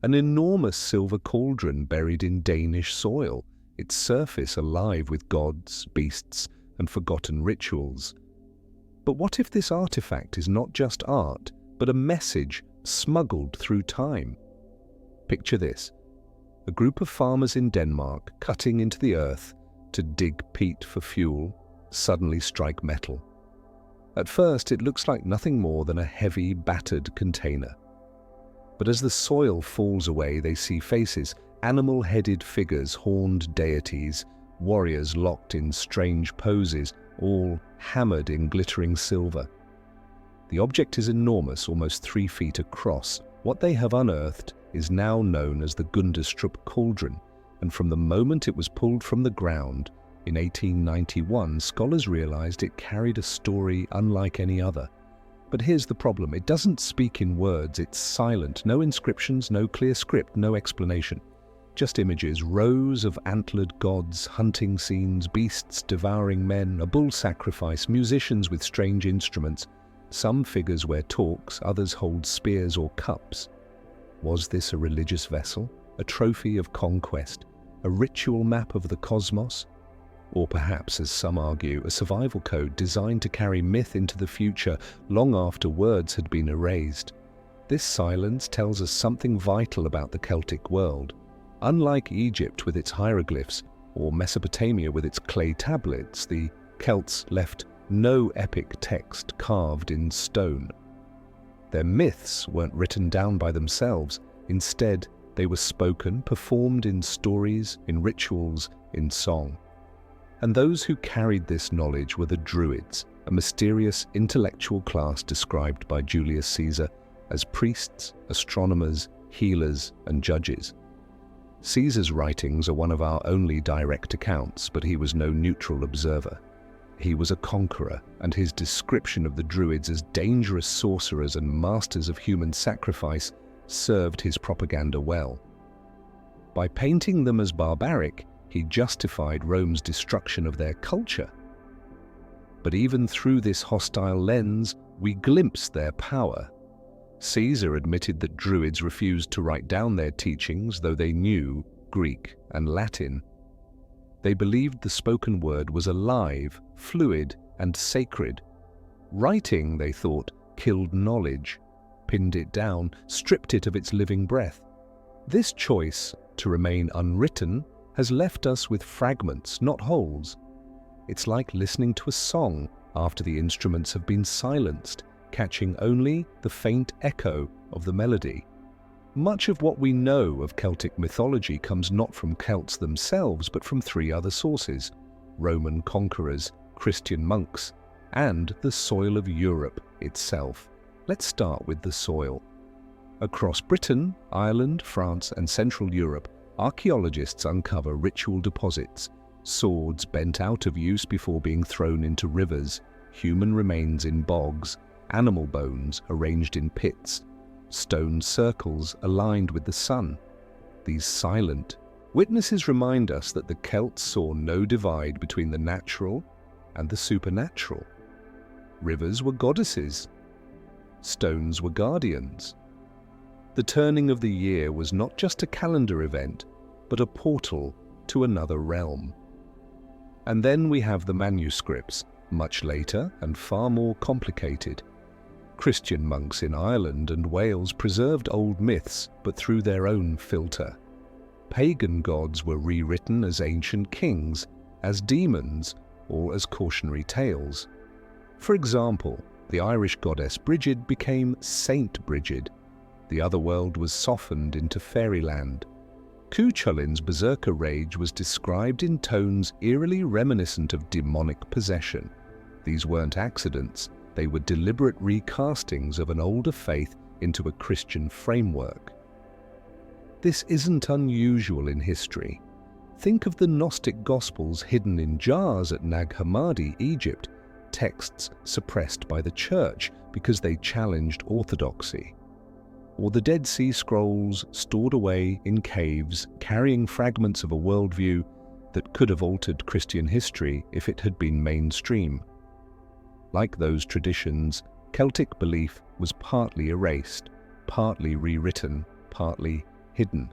an enormous silver cauldron buried in Danish soil, its surface alive with gods, beasts, and forgotten rituals. But what if this artifact is not just art, but a message smuggled through time? Picture this: a group of farmers in Denmark cutting into the earth to dig peat for fuel suddenly strike metal. At first, it looks like nothing more than a heavy, battered container. But as the soil falls away, they see faces, animal-headed figures, horned deities, warriors locked in strange poses, all hammered in glittering silver. The object is enormous, almost 3 feet across. What they have unearthed is now known as the Gundestrup cauldron, and from the moment it was pulled from the ground in 1891, scholars realized it carried a story unlike any other. But here's the problem: it doesn't speak in words, it's silent. No inscriptions, no clear script, no explanation. Just images, rows of antlered gods, hunting scenes, beasts devouring men, a bull sacrifice, musicians with strange instruments. Some figures wear torques, others hold spears or cups. Was this a religious vessel, a trophy of conquest, a ritual map of the cosmos? Or perhaps, as some argue, a survival code designed to carry myth into the future long after words had been erased? This silence tells us something vital about the Celtic world. Unlike Egypt with its hieroglyphs, or Mesopotamia with its clay tablets, the Celts left no epic text carved in stone. Their myths weren't written down by themselves. Instead, they were spoken, performed in stories, in rituals, in song. And those who carried this knowledge were the Druids, a mysterious intellectual class described by Julius Caesar as priests, astronomers, healers, and judges. Caesar's writings are one of our only direct accounts, but he was no neutral observer. He was a conqueror, and his description of the Druids as dangerous sorcerers and masters of human sacrifice served his propaganda well. By painting them as barbaric, he justified Rome's destruction of their culture. But even through this hostile lens, we glimpse their power. Caesar admitted that Druids refused to write down their teachings, though they knew Greek and Latin. They believed the spoken word was alive, fluid, and sacred. Writing, they thought, killed knowledge, pinned it down, stripped it of its living breath. This choice to remain unwritten has left us with fragments, not wholes. It's like listening to a song after the instruments have been silenced, catching only the faint echo of the melody. Much of what we know of Celtic mythology comes not from Celts themselves, but from 3 other sources: Roman conquerors, Christian monks, and the soil of Europe itself. Let's start with the soil. Across Britain, Ireland, France, and Central Europe, archaeologists uncover ritual deposits, swords bent out of use before being thrown into rivers, human remains in bogs, animal bones arranged in pits, stone circles aligned with the sun. These silent witnesses remind us that the Celts saw no divide between the natural and the supernatural. Rivers were goddesses. Stones were guardians. The turning of the year was not just a calendar event, but a portal to another realm. And then we have the manuscripts, much later and far more complicated. Christian monks in Ireland and Wales preserved old myths, but through their own filter. Pagan gods were rewritten as ancient kings, as demons, or as cautionary tales. For example, the Irish goddess Brigid became Saint Brigid. The other world was softened into fairyland. Cuchulain's berserker rage was described in tones eerily reminiscent of demonic possession. These weren't accidents, they were deliberate recastings of an older faith into a Christian framework. This isn't unusual in history. Think of the Gnostic Gospels hidden in jars at Nag Hammadi, Egypt, texts suppressed by the Church because they challenged orthodoxy. Or the Dead Sea Scrolls stored away in caves, carrying fragments of a worldview that could have altered Christian history if it had been mainstream. Like those traditions, Celtic belief was partly erased, partly rewritten, partly hidden.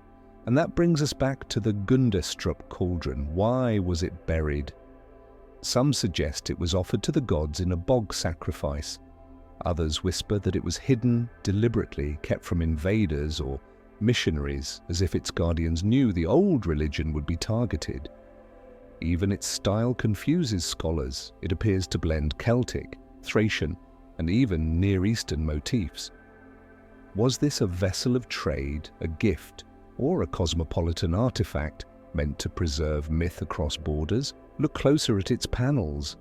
And that brings us back to the Gundestrup cauldron. Why was it buried? Some suggest it was offered to the gods in a bog sacrifice. Others whisper that it was hidden deliberately, kept from invaders or missionaries, as if its guardians knew the old religion would be targeted. Even its style confuses scholars. It appears to blend Celtic, Thracian, and even Near Eastern motifs. Was this a vessel of trade, a gift, or a cosmopolitan artifact meant to preserve myth across borders? Look closer at its panels.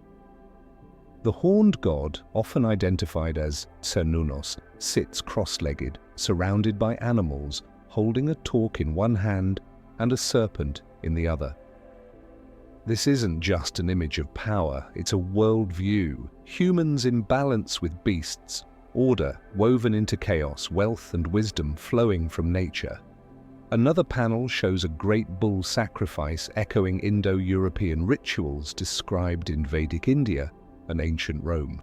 The horned god, often identified as Cernunnos, sits cross-legged, surrounded by animals, holding a torque in one hand and a serpent in the other. This isn't just an image of power, it's a worldview. Humans in balance with beasts, order woven into chaos, wealth and wisdom flowing from nature. Another panel shows a great bull sacrifice echoing Indo-European rituals described in Vedic India and ancient Rome.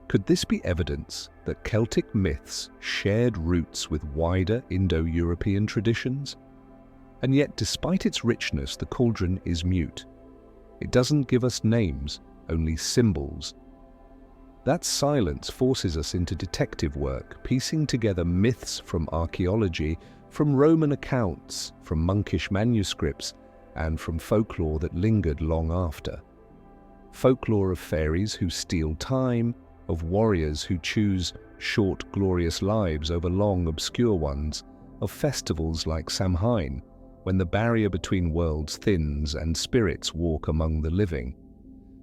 Could this be evidence that Celtic myths shared roots with wider Indo-European traditions? And yet, despite its richness, the cauldron is mute. It doesn't give us names, only symbols. That silence forces us into detective work, piecing together myths from archaeology, from Roman accounts, from monkish manuscripts, and from folklore that lingered long after. Folklore of fairies who steal time, of warriors who choose short, glorious lives over long, obscure ones, of festivals like Samhain, when the barrier between worlds thins and spirits walk among the living.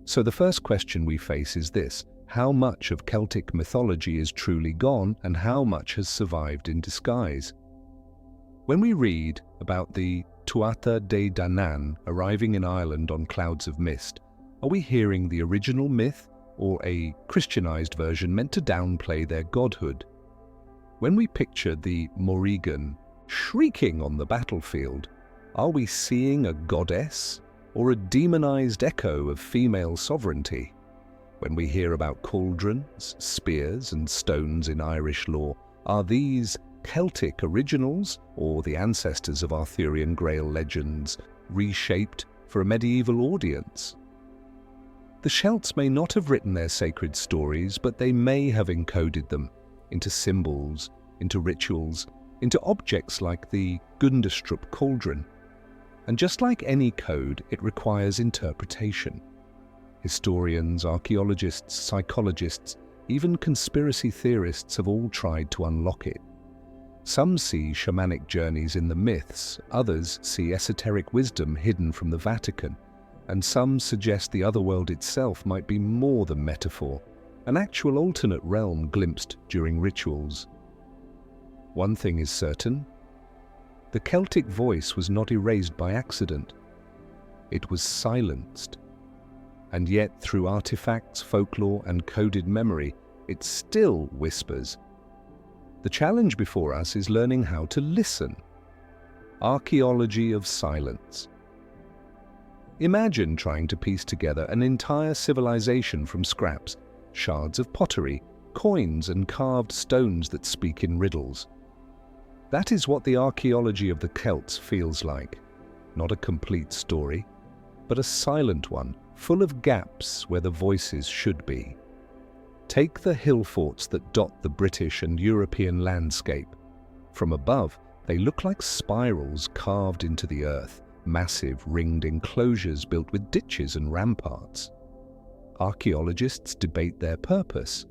So the first question we face is this: how much of Celtic mythology is truly gone and how much has survived in disguise? When we read about the Tuatha De Danann arriving in Ireland on clouds of mist, are we hearing the original myth or a Christianized version meant to downplay their godhood? When we picture the Morrígan shrieking on the battlefield, are we seeing a goddess or a demonized echo of female sovereignty? When we hear about cauldrons, spears, and stones in Irish lore, are these Celtic originals or the ancestors of Arthurian Grail legends reshaped for a medieval audience? The Celts may not have written their sacred stories, but they may have encoded them into symbols, into rituals, into objects like the Gundestrup cauldron. And just like any code, it requires interpretation. Historians, archaeologists, psychologists, even conspiracy theorists have all tried to unlock it. Some see shamanic journeys in the myths, others see esoteric wisdom hidden from the Vatican, and some suggest the otherworld itself might be more than metaphor, an actual alternate realm glimpsed during rituals. One thing is certain: the Celtic voice was not erased by accident. It was silenced. And yet, through artifacts, folklore, and coded memory, it still whispers. The challenge before us is learning how to listen. Archaeology of silence. Imagine trying to piece together an entire civilization from scraps, shards of pottery, coins, and carved stones that speak in riddles. That is what the archaeology of the Celts feels like. Not a complete story, but a silent one, full of gaps where the voices should be. Take the hill forts that dot the British and European landscape. From above, they look like spirals carved into the earth, massive ringed enclosures built with ditches and ramparts. Archaeologists debate their purpose.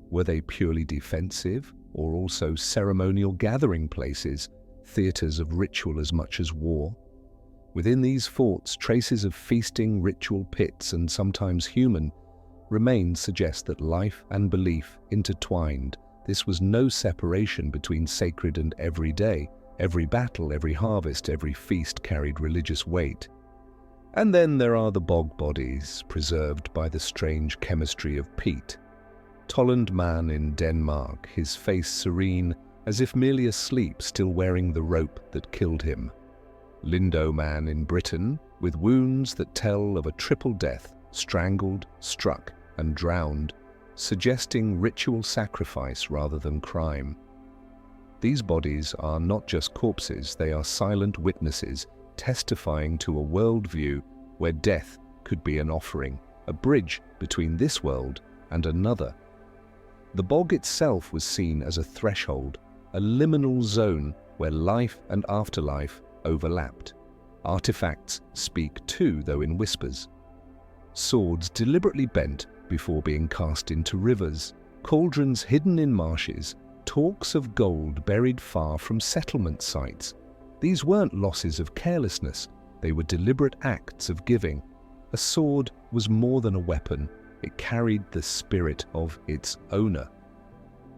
Were they purely defensive, or also ceremonial gathering places, theatres of ritual as much as war? Within these forts, traces of feasting, ritual pits, and sometimes human remains suggest that life and belief intertwined. This was no separation between sacred and everyday. Every battle, every harvest, every feast carried religious weight. And then there are the bog bodies, preserved by the strange chemistry of peat. Tolland man in Denmark, his face serene, as if merely asleep, still wearing the rope that killed him. Lindo man in Britain, with wounds that tell of a triple death, strangled, struck, and drowned, suggesting ritual sacrifice rather than crime. These bodies are not just corpses, they are silent witnesses, testifying to a worldview where death could be an offering, a bridge between this world and another. The bog itself was seen as a threshold, a liminal zone where life and afterlife overlapped. Artifacts speak too, though in whispers. Swords deliberately bent before being cast into rivers, cauldrons hidden in marshes, talks of gold buried far from settlement sites. These weren't losses of carelessness, they were deliberate acts of giving. A sword was more than a weapon, it carried the spirit of its owner.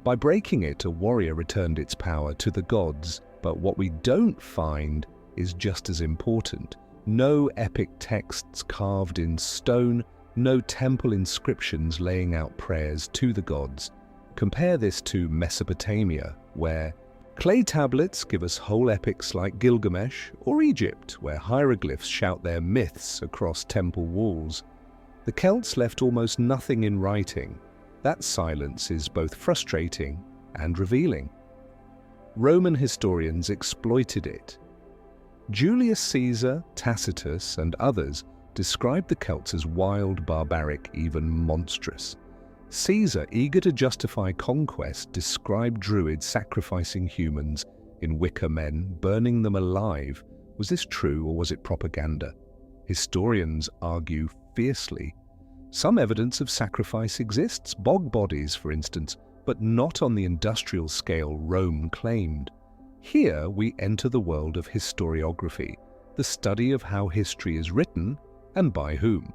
By breaking it, a warrior returned its power to the gods, but what we don't find is just as important. No epic texts carved in stone, no temple inscriptions laying out prayers to the gods. Compare this to Mesopotamia, where clay tablets give us whole epics like Gilgamesh, or Egypt, where hieroglyphs shout their myths across temple walls. The Celts left almost nothing in writing. That silence is both frustrating and revealing. Roman historians exploited it. Julius Caesar, Tacitus, and others described the Celts as wild, barbaric, even monstrous. Caesar, eager to justify conquest, described druids sacrificing humans in wicker men, burning them alive. Was this true or was it propaganda? Historians argue fiercely. Some evidence of sacrifice exists, bog bodies for instance, but not on the industrial scale Rome claimed. Here we enter the world of historiography, the study of how history is written and by whom.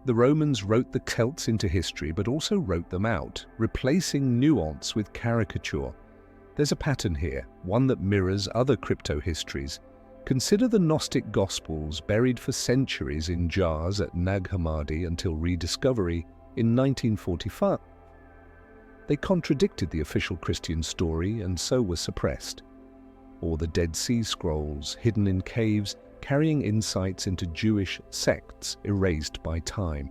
The Romans wrote the Celts into history but also wrote them out, replacing nuance with caricature. There's a pattern here, one that mirrors other crypto-histories. Consider the Gnostic Gospels buried for centuries in jars at Nag Hammadi until rediscovery in 1945. They contradicted the official Christian story and so were suppressed. Or the Dead Sea Scrolls, hidden in caves, carrying insights into Jewish sects erased by time.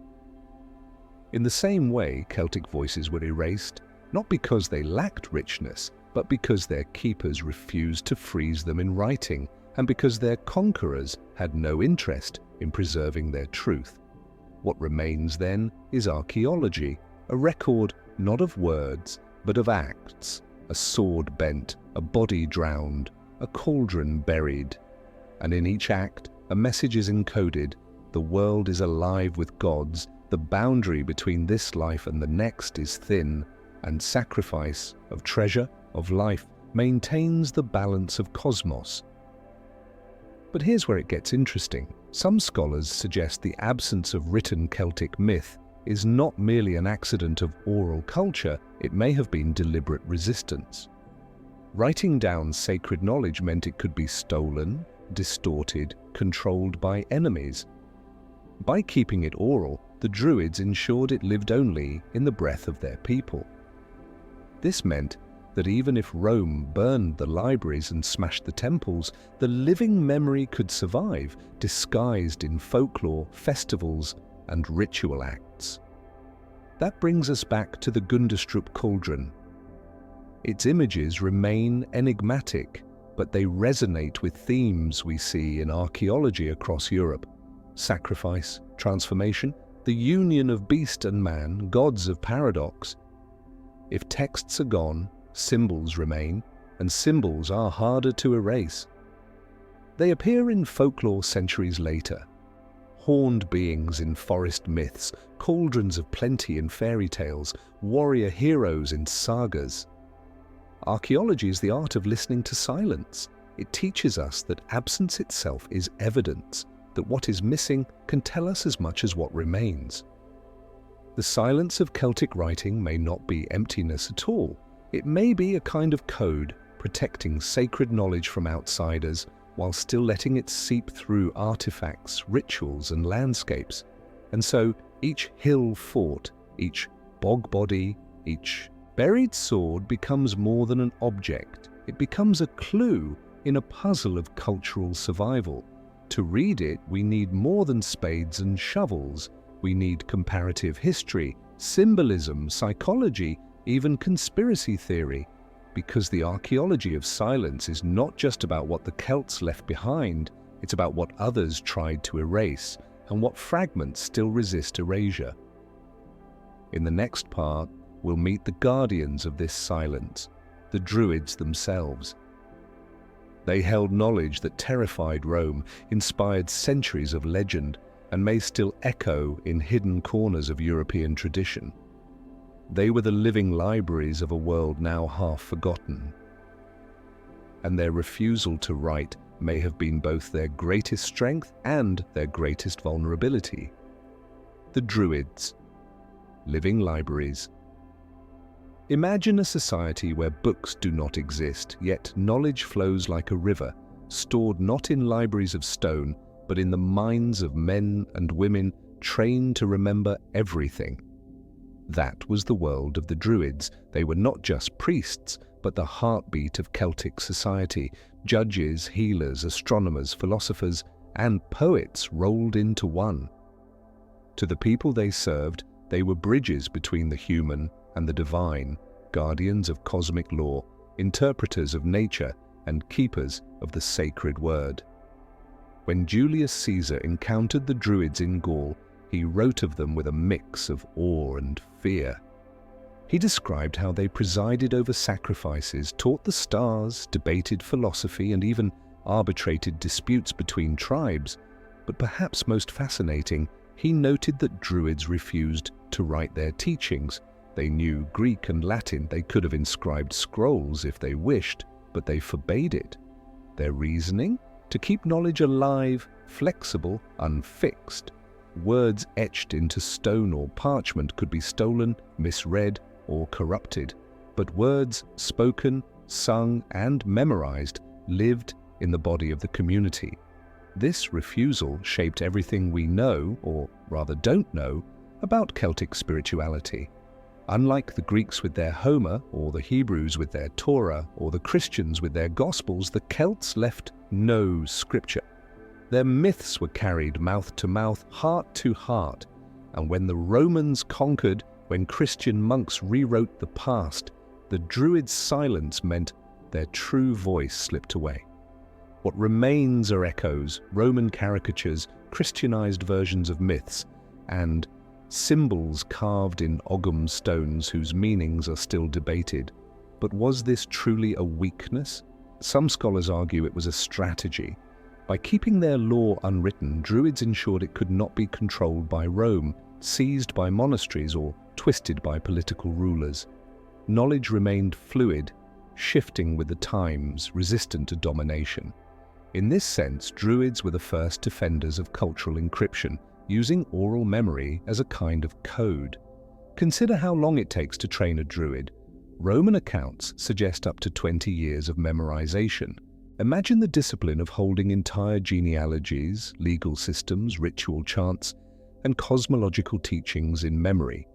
In the same way, Celtic voices were erased, not because they lacked richness, but because their keepers refused to freeze them in writing, and because their conquerors had no interest in preserving their truth. What remains then is archaeology, a record not of words, but of acts, a sword bent, a body drowned, a cauldron buried. And in each act, a message is encoded. The world is alive with gods, the boundary between this life and the next is thin, and sacrifice of treasure, of life, maintains the balance of cosmos. But here's where it gets interesting. Some scholars suggest the absence of written Celtic myth is not merely an accident of oral culture, it may have been deliberate resistance. Writing down sacred knowledge meant it could be stolen, distorted, controlled by enemies. By keeping it oral, the Druids ensured it lived only in the breath of their people. This meant that even if Rome burned the libraries and smashed the temples, the living memory could survive, disguised in folklore, festivals, and ritual acts. That brings us back to the Gundestrup cauldron. Its images remain enigmatic, but they resonate with themes we see in archaeology across Europe. Sacrifice, transformation, the union of beast and man, gods of paradox. If texts are gone, symbols remain, and symbols are harder to erase. They appear in folklore centuries later. Horned beings in forest myths, cauldrons of plenty in fairy tales, warrior heroes in sagas. Archaeology is the art of listening to silence. It teaches us that absence itself is evidence, that what is missing can tell us as much as what remains. The silence of Celtic writing may not be emptiness at all. It may be a kind of code, protecting sacred knowledge from outsiders, while still letting it seep through artifacts, rituals, and landscapes. And so each hill fort, each bog body, each buried sword becomes more than an object. It becomes a clue in a puzzle of cultural survival. To read it, we need more than spades and shovels. We need comparative history, symbolism, psychology, even conspiracy theory. because the archaeology of silence is not just about what the Celts left behind, it's about what others tried to erase and what fragments still resist erasure. In the next part, we'll meet the guardians of this silence, the Druids themselves. They held knowledge that terrified Rome, inspired centuries of legend, and may still echo in hidden corners of European tradition. They were the living libraries of a world now half forgotten. And their refusal to write may have been both their greatest strength and their greatest vulnerability. The Druids, living libraries. Imagine a society where books do not exist, yet knowledge flows like a river, stored not in libraries of stone, but in the minds of men and women trained to remember everything. That was the world of the Druids. They were not just priests, but the heartbeat of Celtic society, judges, healers, astronomers, philosophers, and poets rolled into one. To the people they served, they were bridges between the human and the divine, guardians of cosmic law, interpreters of nature, and keepers of the sacred word. When Julius Caesar encountered the Druids in Gaul, he wrote of them with a mix of awe and fear. He described how they presided over sacrifices, taught the stars, debated philosophy, and even arbitrated disputes between tribes. But perhaps most fascinating, he noted that Druids refused to write their teachings. They knew Greek and Latin. They could have inscribed scrolls if they wished, but they forbade it. Their reasoning? To keep knowledge alive, flexible, unfixed. Words etched into stone or parchment could be stolen, misread, or corrupted. But words spoken, sung, and memorized lived in the body of the community. This refusal shaped everything we know, or rather don't know, about Celtic spirituality. Unlike the Greeks with their Homer, or the Hebrews with their Torah, or the Christians with their Gospels, the Celts left no scripture. Their myths were carried mouth to mouth, heart to heart, and when the Romans conquered, when Christian monks rewrote the past, the Druids' silence meant their true voice slipped away. What remains are echoes, Roman caricatures, Christianized versions of myths, and symbols carved in Ogham stones whose meanings are still debated. But was this truly a weakness? Some scholars argue it was a strategy. By keeping their law unwritten, Druids ensured it could not be controlled by Rome, seized by monasteries, or twisted by political rulers. Knowledge remained fluid, shifting with the times, resistant to domination. In this sense, Druids were the first defenders of cultural encryption, using oral memory as a kind of code. Consider how long it takes to train a Druid. Roman accounts suggest up to 20 years of memorization. Imagine the discipline of holding entire genealogies, legal systems, ritual chants, and cosmological teachings in memory.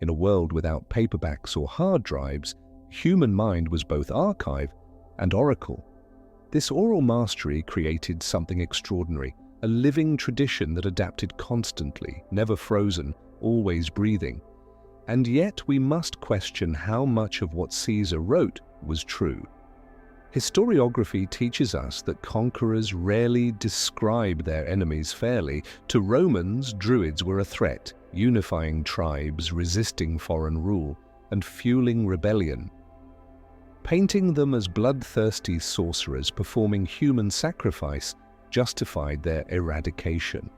In a world without paperbacks or hard drives, human mind was both archive and oracle. This oral mastery created something extraordinary, a living tradition that adapted constantly, never frozen, always breathing. And yet we must question how much of what Caesar wrote was true. Historiography teaches us that conquerors rarely describe their enemies fairly. To Romans, Druids were a threat, unifying tribes, resisting foreign rule, and fueling rebellion. Painting them as bloodthirsty sorcerers performing human sacrifice justified their eradication.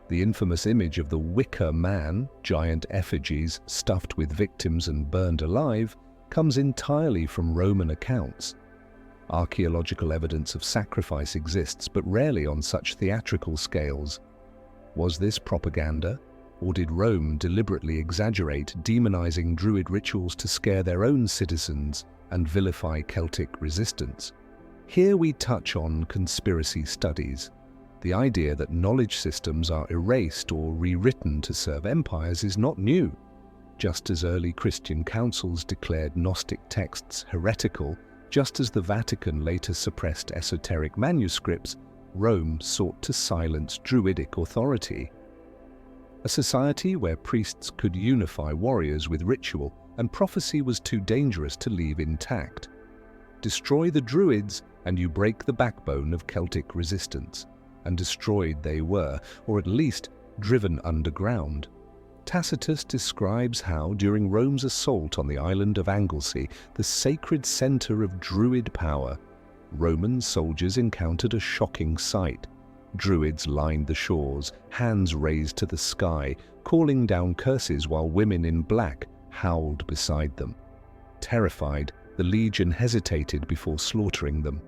The infamous image of the wicker man, giant effigies stuffed with victims and burned alive, comes entirely from Roman accounts. Archaeological evidence of sacrifice exists, but rarely on such theatrical scales. Was this propaganda, or did Rome deliberately exaggerate, demonizing Druid rituals to scare their own citizens and vilify Celtic resistance? Here we touch on conspiracy studies. The idea that knowledge systems are erased or rewritten to serve empires is not new. Just as early Christian councils declared Gnostic texts heretical, just as the Vatican later suppressed esoteric manuscripts, Rome sought to silence Druidic authority. A society where priests could unify warriors with ritual, and prophecy was too dangerous to leave intact. Destroy the Druids and you break the backbone of Celtic resistance. And destroyed they were, or at least driven underground. Tacitus describes how, during Rome's assault on the island of Anglesey, the sacred center of Druid power, Roman soldiers encountered a shocking sight. Druids lined the shores, hands raised to the sky, calling down curses while women in black howled beside them. Terrified, the legion hesitated before slaughtering them.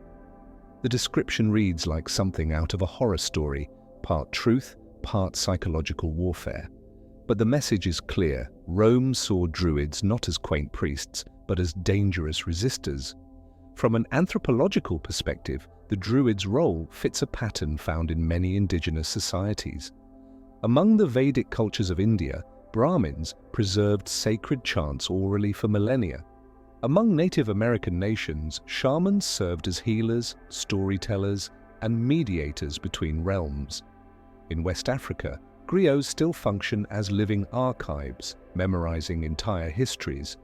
The description reads like something out of a horror story, part truth, part psychological warfare. But the message is clear. Rome saw Druids not as quaint priests, but as dangerous resistors. From an anthropological perspective, the Druid's role fits a pattern found in many indigenous societies. Among the Vedic cultures of India, Brahmins preserved sacred chants orally for millennia. Among Native American nations, shamans served as healers, storytellers, and mediators between realms. In West Africa, griots still function as living archives, memorizing entire histories.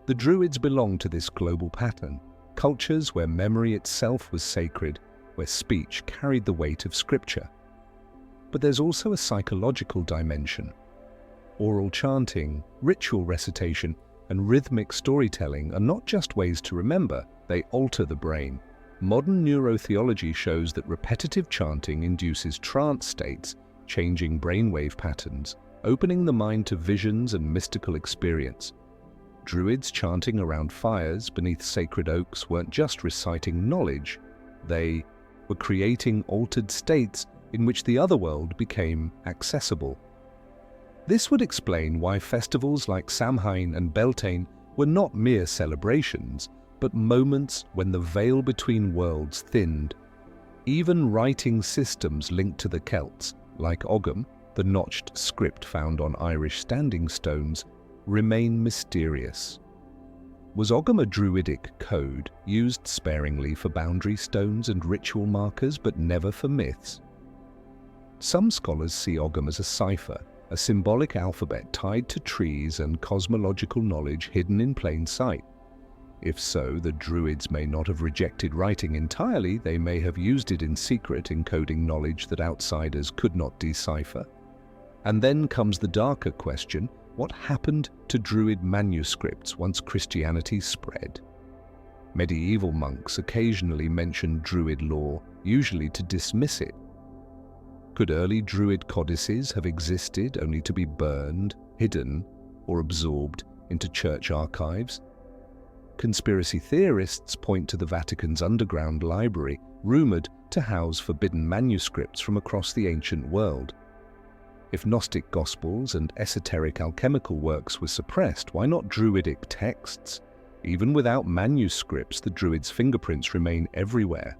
The Druids belong to this global pattern, cultures where memory itself was sacred, where speech carried the weight of scripture. But there's also a psychological dimension. Oral chanting, ritual recitation, and rhythmic storytelling are not just ways to remember, they alter the brain. Modern neurotheology shows that repetitive chanting induces trance states, changing brainwave patterns, opening the mind to visions and mystical experience. Druids chanting around fires beneath sacred oaks weren't just reciting knowledge, they were creating altered states in which the other world became accessible. This would explain why festivals like Samhain and Beltane were not mere celebrations, but moments when the veil between worlds thinned. Even writing systems linked to the Celts, like Ogham, the notched script found on Irish standing stones, remain mysterious. Was Ogham a druidic code, used sparingly for boundary stones and ritual markers, but never for myths? Some scholars see Ogham as a cipher, a symbolic alphabet tied to trees and cosmological knowledge hidden in plain sight. If so, the Druids may not have rejected writing entirely, they may have used it in secret, encoding knowledge that outsiders could not decipher. And then comes the darker question, what happened to Druid manuscripts once Christianity spread? Medieval monks occasionally mentioned Druid lore, usually to dismiss it. Could early Druid codices have existed only to be burned, hidden, or absorbed into church archives? Conspiracy theorists point to the Vatican's underground library, rumored to house forbidden manuscripts from across the ancient world. If Gnostic Gospels and esoteric alchemical works were suppressed, why not Druidic texts? Even without manuscripts, the Druids' fingerprints remain everywhere.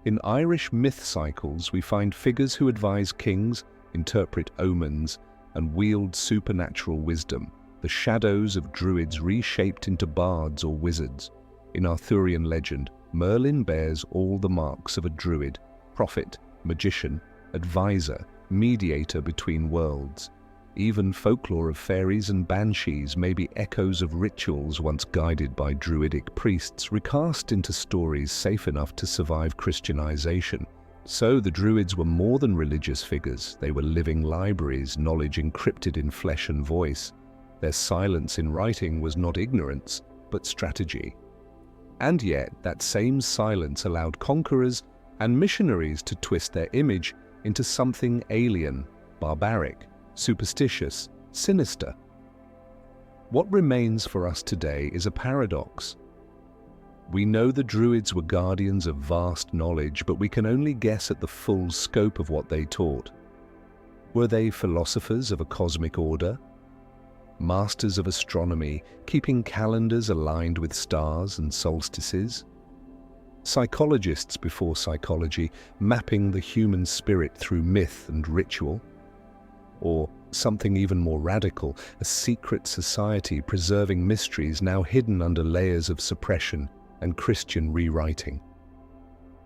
In Irish myth cycles, we find figures who advise kings, interpret omens, and wield supernatural wisdom, the shadows of Druids reshaped into bards or wizards. In Arthurian legend, Merlin bears all the marks of a Druid, prophet, magician, advisor, mediator between worlds. Even folklore of fairies and banshees may be echoes of rituals once guided by Druidic priests, recast into stories safe enough to survive Christianization. So the Druids were more than religious figures, they were living libraries, knowledge encrypted in flesh and voice. Their silence in writing was not ignorance, but strategy. And yet, that same silence allowed conquerors and missionaries to twist their image into something alien, barbaric, superstitious, sinister. What remains for us today is a paradox. We know the Druids were guardians of vast knowledge, but we can only guess at the full scope of what they taught. Were they philosophers of a cosmic order? Masters of astronomy, keeping calendars aligned with stars and solstices? Psychologists before psychology, mapping the human spirit through myth and ritual? Or something even more radical, a secret society preserving mysteries now hidden under layers of suppression and Christian rewriting?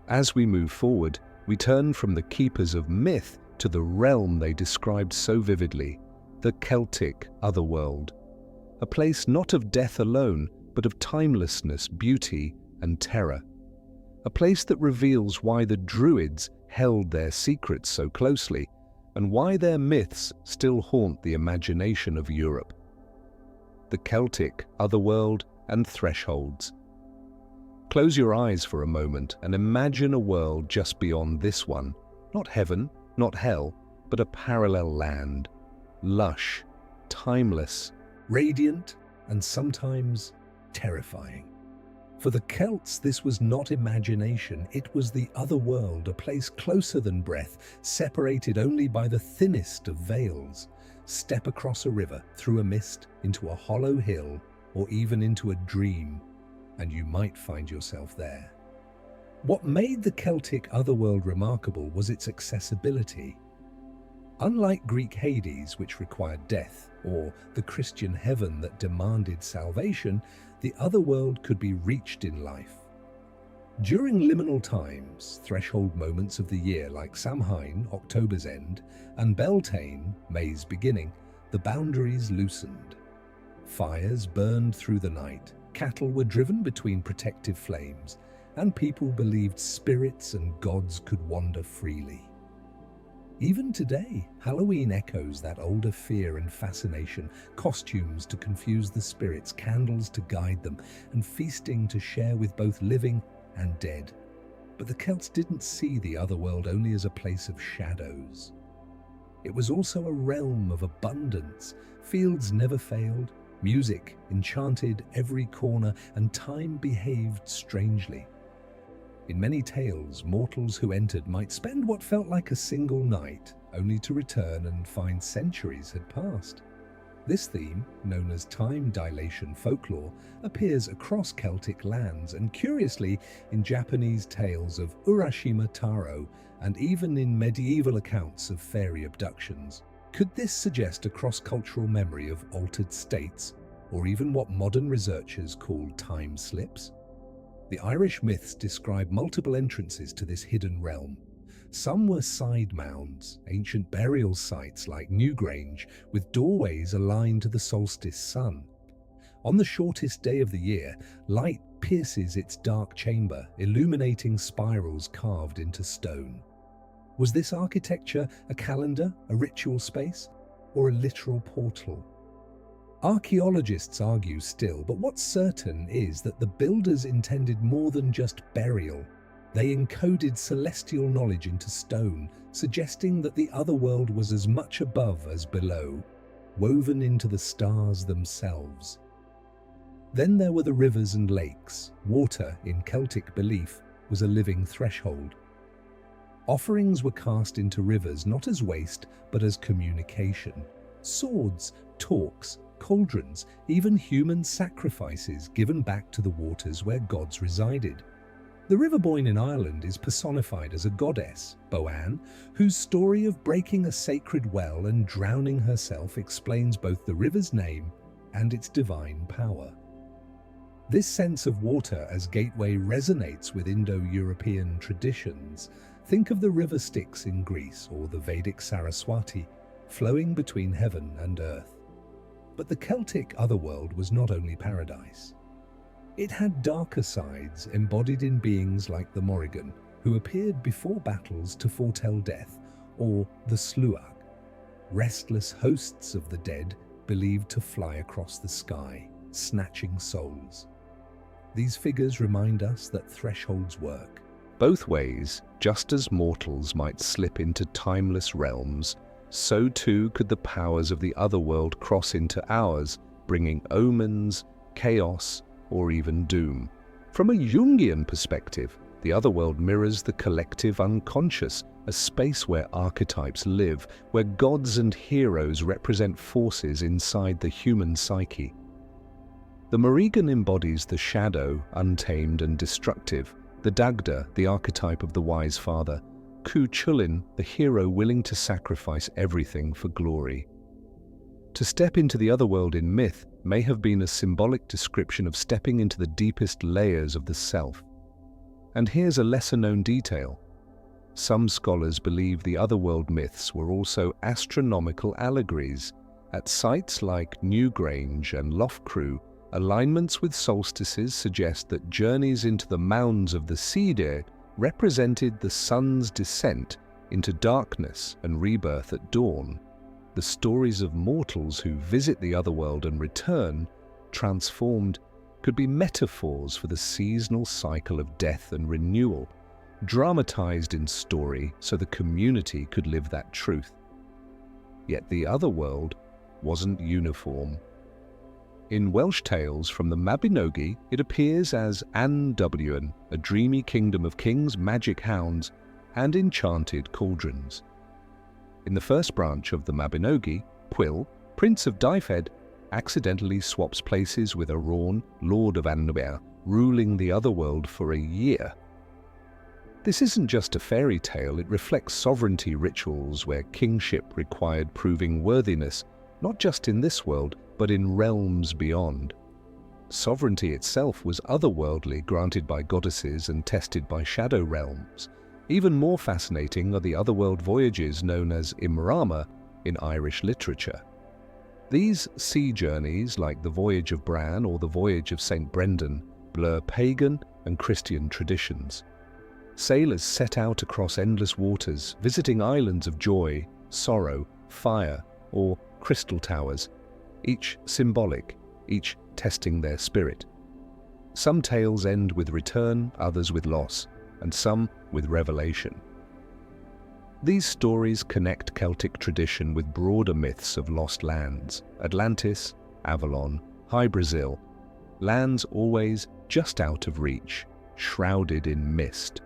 As we move forward, we turn from the keepers of myth to the realm they described so vividly, the Celtic otherworld. a place not of death alone, but of timelessness, beauty, and terror. A place that reveals why the Druids held their secrets so closely, and why their myths still haunt the imagination of Europe. The Celtic otherworld and thresholds. Close your eyes for a moment and imagine a world just beyond this one. Not heaven, not hell, but a parallel land. Lush, timeless, radiant, and sometimes terrifying. For the Celts, this was not imagination, it was the other world, a place closer than breath, separated only by the thinnest of veils. Step across a river, through a mist, into a hollow hill, or even into a dream, and you might find yourself there. What made the Celtic otherworld remarkable was its accessibility. Unlike Greek Hades, which required death, or the Christian heaven that demanded salvation, the otherworld could be reached in life. During liminal times, threshold moments of the year like Samhain, October's end, and Beltane, May's beginning, the boundaries loosened. Fires burned through the night, cattle were driven between protective flames, and people believed spirits and gods could wander freely. Even today, Halloween echoes that older fear and fascination, costumes to confuse the spirits, candles to guide them, and feasting to share with both living and dead. But the Celts didn't see the otherworld only as a place of shadows. It was also a realm of abundance. Fields never failed, music enchanted every corner, and time behaved strangely. In many tales, mortals who entered might spend what felt like a single night, only to return and find centuries had passed. This theme, known as time dilation folklore, appears across Celtic lands and curiously in Japanese tales of Urashima Taro and even in medieval accounts of fairy abductions. Could this suggest a cross-cultural memory of altered states, or even what modern researchers call time slips? The Irish myths describe multiple entrances to this hidden realm. Some were side mounds, ancient burial sites like Newgrange, with doorways aligned to the solstice sun. On the shortest day of the year, light pierces its dark chamber, illuminating spirals carved into stone. Was this architecture a calendar, a ritual space, or a literal portal? Archaeologists argue still, but what's certain is that the builders intended more than just burial. They encoded celestial knowledge into stone, suggesting that the otherworld was as much above as below, woven into the stars themselves. Then there were the rivers and lakes. Water, in Celtic belief, was a living threshold. Offerings were cast into rivers not as waste, but as communication. Swords, talks, cauldrons, even human sacrifices given back to the waters where gods resided. The River Boyne in Ireland is personified as a goddess, Boann, whose story of breaking a sacred well and drowning herself explains both the river's name and its divine power. This sense of water as gateway resonates with Indo-European traditions. Think of the river Styx in Greece or the Vedic Saraswati, flowing between heaven and earth. But the Celtic otherworld was not only paradise. It had darker sides embodied in beings like the Morrígan, who appeared before battles to foretell death, or the Sluagh, restless hosts of the dead believed to fly across the sky, snatching souls. These figures remind us that thresholds work. Both ways, just as mortals might slip into timeless realms, so too could the powers of the otherworld cross into ours, bringing omens, chaos, or even doom. From a Jungian perspective, the otherworld mirrors the collective unconscious, a space where archetypes live, where gods and heroes represent forces inside the human psyche. The Morrígan embodies the shadow, untamed and destructive, the Dagda, the archetype of the wise father, Cuchulainn, the hero willing to sacrifice everything for glory. To step into the otherworld in myth may have been a symbolic description of stepping into the deepest layers of the self. And here's a lesser-known detail. Some scholars believe the otherworld myths were also astronomical allegories, At sites like Newgrange and Loughcrew, alignments with solstices suggest that journeys into the mounds of the Seedr represented the sun's descent into darkness and rebirth at dawn. The stories of mortals who visit the otherworld and return, transformed, could be metaphors for the seasonal cycle of death and renewal, dramatized in story so the community could live that truth. Yet the otherworld wasn't uniform. In Welsh tales from the Mabinogi, it appears as Anduin, a dreamy kingdom of kings, magic hounds, and enchanted cauldrons. In the first branch of the Mabinogi, Pwyll, Prince of Dyfed, accidentally swaps places with Arawn, Lord of Anwer, ruling the otherworld for a year. This isn't just a fairy tale, it reflects sovereignty rituals where kingship required proving worthiness, not just in this world, but in realms beyond. Sovereignty itself was otherworldly, granted by goddesses and tested by shadow realms. Even more fascinating are the otherworld voyages known as Imrama in Irish literature. These sea journeys, like the Voyage of Bran or the Voyage of St. Brendan, blur pagan and Christian traditions. Sailors set out across endless waters, visiting islands of joy, sorrow, fire, or crystal towers, each symbolic, each testing their spirit. Some tales end with return, others with loss, and some with revelation. These stories connect Celtic tradition with broader myths of lost lands, Atlantis, Avalon, High Brazil, lands always just out of reach, shrouded in mist.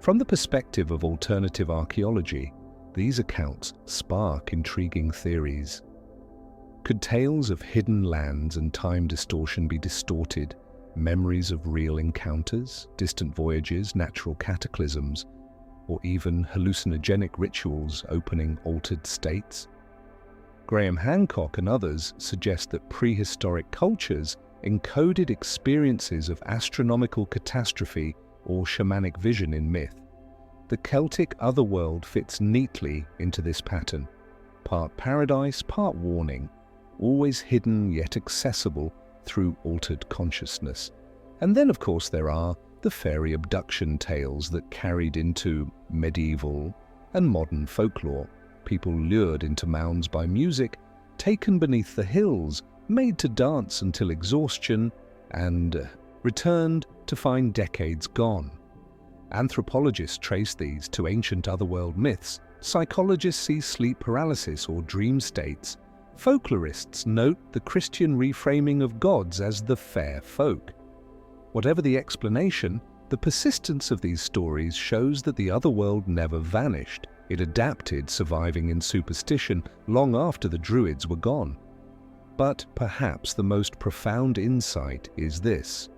From the perspective of alternative archaeology, these accounts spark intriguing theories. Could tales of hidden lands and time distortion be distorted, memories of real encounters, distant voyages, natural cataclysms, or even hallucinogenic rituals opening altered states? Graham Hancock and others suggest that prehistoric cultures encoded experiences of astronomical catastrophe or shamanic vision in myth. The Celtic otherworld fits neatly into this pattern, part paradise, part warning, always hidden yet accessible through altered consciousness. And then, of course, there are the fairy abduction tales that carried into medieval and modern folklore, people lured into mounds by music, taken beneath the hills, made to dance until exhaustion, and returned to find decades gone. Anthropologists trace these to ancient otherworld myths, psychologists see sleep paralysis or dream states, folklorists note the Christian reframing of gods as the fair folk. Whatever the explanation, the persistence of these stories shows that the otherworld never vanished. It adapted, surviving in superstition long after the Druids were gone. But perhaps the most profound insight is this.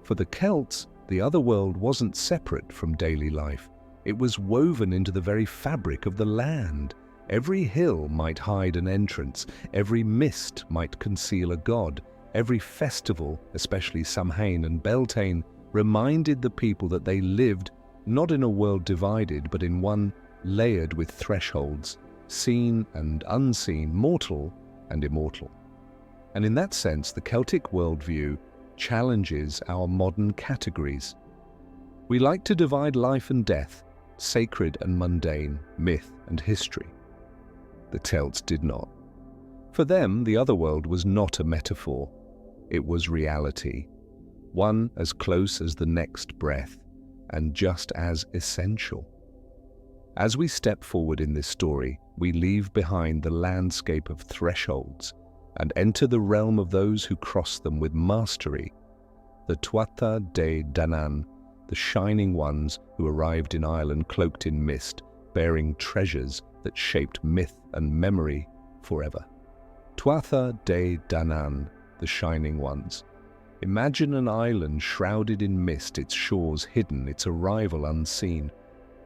For the Celts, the otherworld wasn't separate from daily life. It was woven into the very fabric of the land. Every hill might hide an entrance, every mist might conceal a god, every festival, especially Samhain and Beltane, reminded the people that they lived not in a world divided, but in one layered with thresholds, seen and unseen, mortal and immortal. And in that sense, the Celtic worldview challenges our modern categories. We like to divide life and death, sacred and mundane, myth and history. The Celts did not. For them, the otherworld was not a metaphor. It was reality, one as close as the next breath, and just as essential. As we step forward in this story, we leave behind the landscape of thresholds and enter the realm of those who cross them with mastery. The Tuatha De Danann, the shining ones who arrived in Ireland cloaked in mist, bearing treasures that shaped myth and memory forever. Tuatha De Danann, the shining ones. Imagine an island shrouded in mist, its shores hidden, its arrival unseen.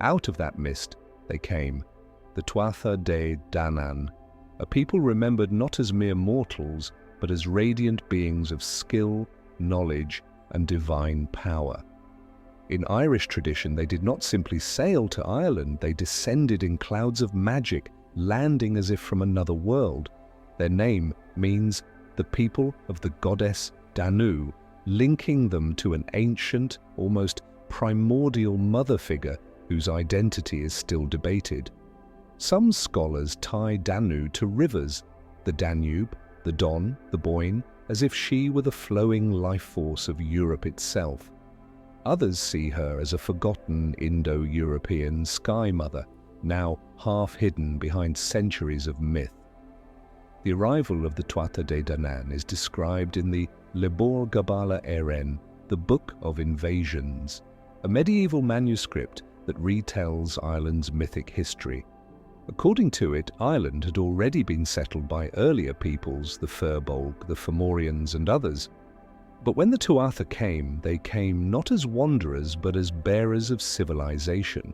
Out of that mist they came, the Tuatha De Danann, a people remembered not as mere mortals, but as radiant beings of skill, knowledge, and divine power. In Irish tradition, they did not simply sail to Ireland, they descended in clouds of magic, landing as if from another world. Their name means the people of the goddess Danu, linking them to an ancient, almost primordial mother figure whose identity is still debated. Some scholars tie Danu to rivers, the Danube, the Don, the Boyne, as if she were the flowing life force of Europe itself. Others see her as a forgotten Indo-European sky mother, now half hidden behind centuries of myth. The arrival of the Tuatha De Danann is described in the Lebor Gabala Eren, the Book of Invasions, a medieval manuscript that retells Ireland's mythic history. According to it, Ireland had already been settled by earlier peoples, the Firbolg, the Fomorians and others. But when the Tuatha came, they came not as wanderers but as bearers of civilization.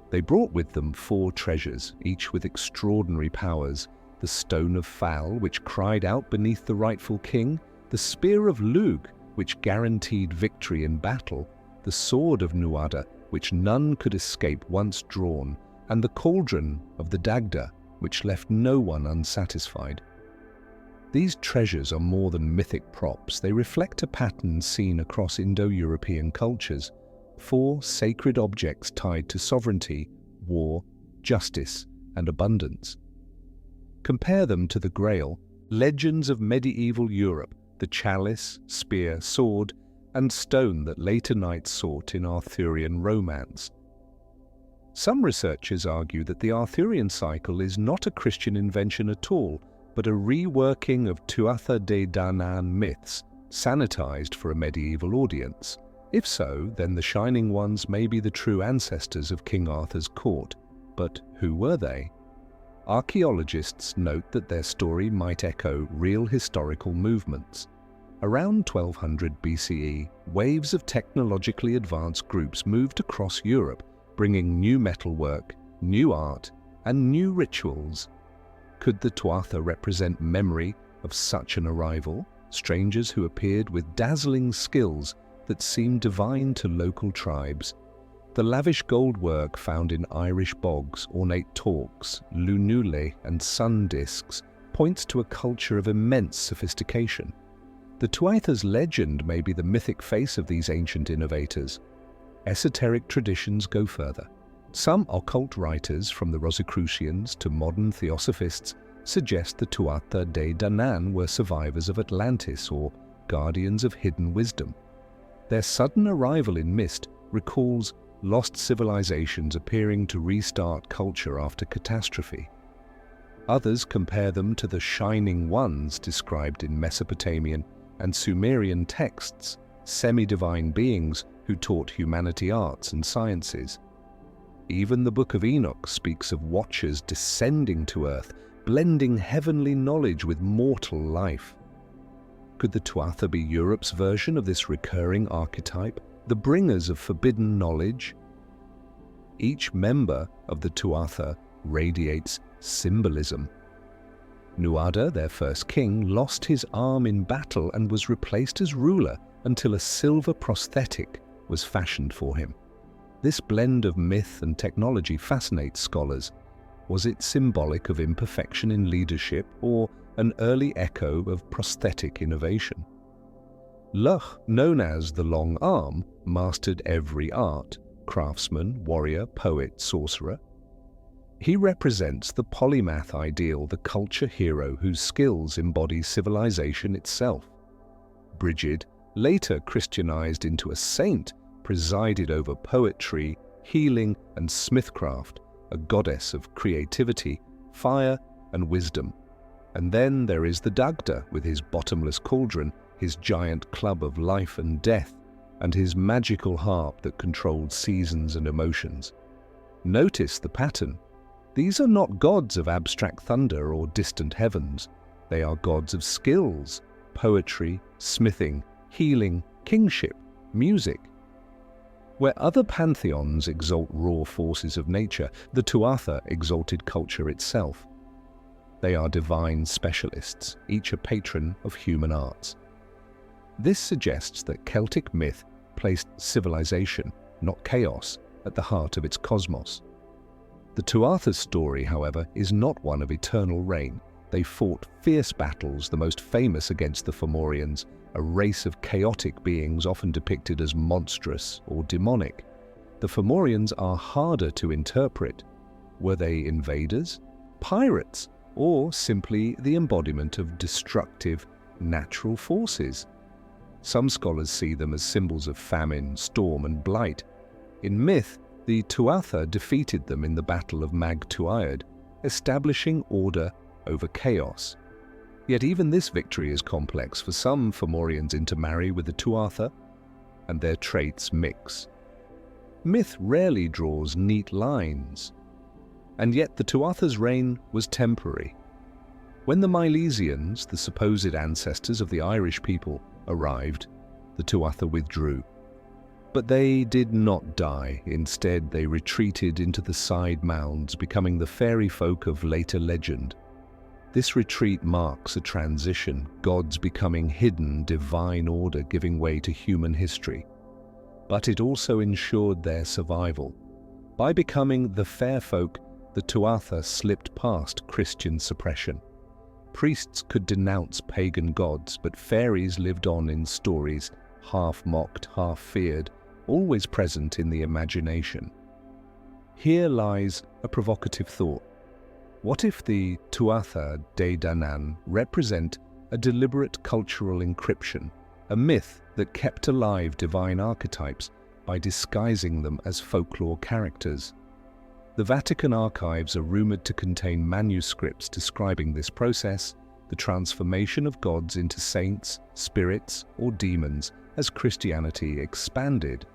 They brought with them 4 treasures, each with extraordinary powers: the Stone of Fal, which cried out beneath the rightful king, the Spear of Lugh, which guaranteed victory in battle, the Sword of Nuada, which none could escape once drawn, and the Cauldron of the Dagda, which left no one unsatisfied. These treasures are more than mythic props. They reflect a pattern seen across Indo-European cultures: 4 sacred objects tied to sovereignty, war, justice, and abundance. Compare them to the Grail, legends of medieval Europe, the chalice, spear, sword, and stone that later knights sought in Arthurian romance. Some researchers argue that the Arthurian cycle is not a Christian invention at all, but a reworking of Tuatha De Danann myths, sanitized for a medieval audience. If so, then the Shining Ones may be the true ancestors of King Arthur's court. But who were they? Archaeologists note that their story might echo real historical movements. Around 1200 BCE, waves of technologically advanced groups moved across Europe, bringing new metalwork, new art, and new rituals. Could the Tuatha represent memory of such an arrival? Strangers who appeared with dazzling skills that seemed divine to local tribes. The lavish gold work found in Irish bogs, ornate torques, lunule, and sun discs points to a culture of immense sophistication. The Tuatha's legend may be the mythic face of these ancient innovators. Esoteric traditions go further. Some occult writers, from the Rosicrucians to modern theosophists, suggest the Tuatha De Danann were survivors of Atlantis or guardians of hidden wisdom. Their sudden arrival in mist recalls lost civilizations appearing to restart culture after catastrophe. Others compare them to the Shining Ones described in Mesopotamian and Sumerian texts, semi-divine beings who taught humanity arts and sciences. Even the Book of Enoch speaks of watchers descending to earth, blending heavenly knowledge with mortal life. Could the Tuatha be Europe's version of this recurring archetype, the bringers of forbidden knowledge? Each member of the Tuatha radiates symbolism. Nuada, their first king, lost his arm in battle and was replaced as ruler until a silver prosthetic was fashioned for him. This blend of myth and technology fascinates scholars. Was it symbolic of imperfection in leadership or an early echo of prosthetic innovation? Lugh, known as the Long Arm, mastered every art: craftsman, warrior, poet, sorcerer. He represents the polymath ideal, the culture hero whose skills embody civilization itself. Brigid, later Christianized into a saint, presided over poetry, healing, and smithcraft, a goddess of creativity, fire, and wisdom. And then there is the Dagda, with his bottomless cauldron, his giant club of life and death, and his magical harp that controlled seasons and emotions. Notice the pattern. These are not gods of abstract thunder or distant heavens. They are gods of skills, poetry, smithing, healing, kingship, music. Where other pantheons exalt raw forces of nature, the Tuatha exalted culture itself. They are divine specialists, each a patron of human arts. This suggests that Celtic myth placed civilization, not chaos, at the heart of its cosmos. The Tuatha's story, however, is not one of eternal reign. They fought fierce battles, the most famous against the Fomorians, a race of chaotic beings often depicted as monstrous or demonic. The Fomorians are harder to interpret. Were they invaders, pirates, or simply the embodiment of destructive natural forces? Some scholars see them as symbols of famine, storm, and blight. In myth, the Tuatha defeated them in the Battle of Mag Tuaid, establishing order over chaos. Yet even this victory is complex, for some Fomorians intermarry with the Tuatha, and their traits mix. Myth rarely draws neat lines, and yet the Tuatha's reign was temporary. When the Milesians, the supposed ancestors of the Irish people, arrived, the Tuatha withdrew. But they did not die. Instead, they retreated into the side mounds, becoming the fairy folk of later legend. This retreat marks a transition, gods becoming hidden, divine order giving way to human history. But it also ensured their survival. By becoming the fair folk, the Tuatha slipped past Christian suppression. Priests could denounce pagan gods, but fairies lived on in stories, half mocked, half feared, always present in the imagination. Here lies a provocative thought. What if the Tuatha De Danann represent a deliberate cultural encryption, a myth that kept alive divine archetypes by disguising them as folklore characters? The Vatican archives are rumored to contain manuscripts describing this process, the transformation of gods into saints, spirits, or demons as Christianity expanded.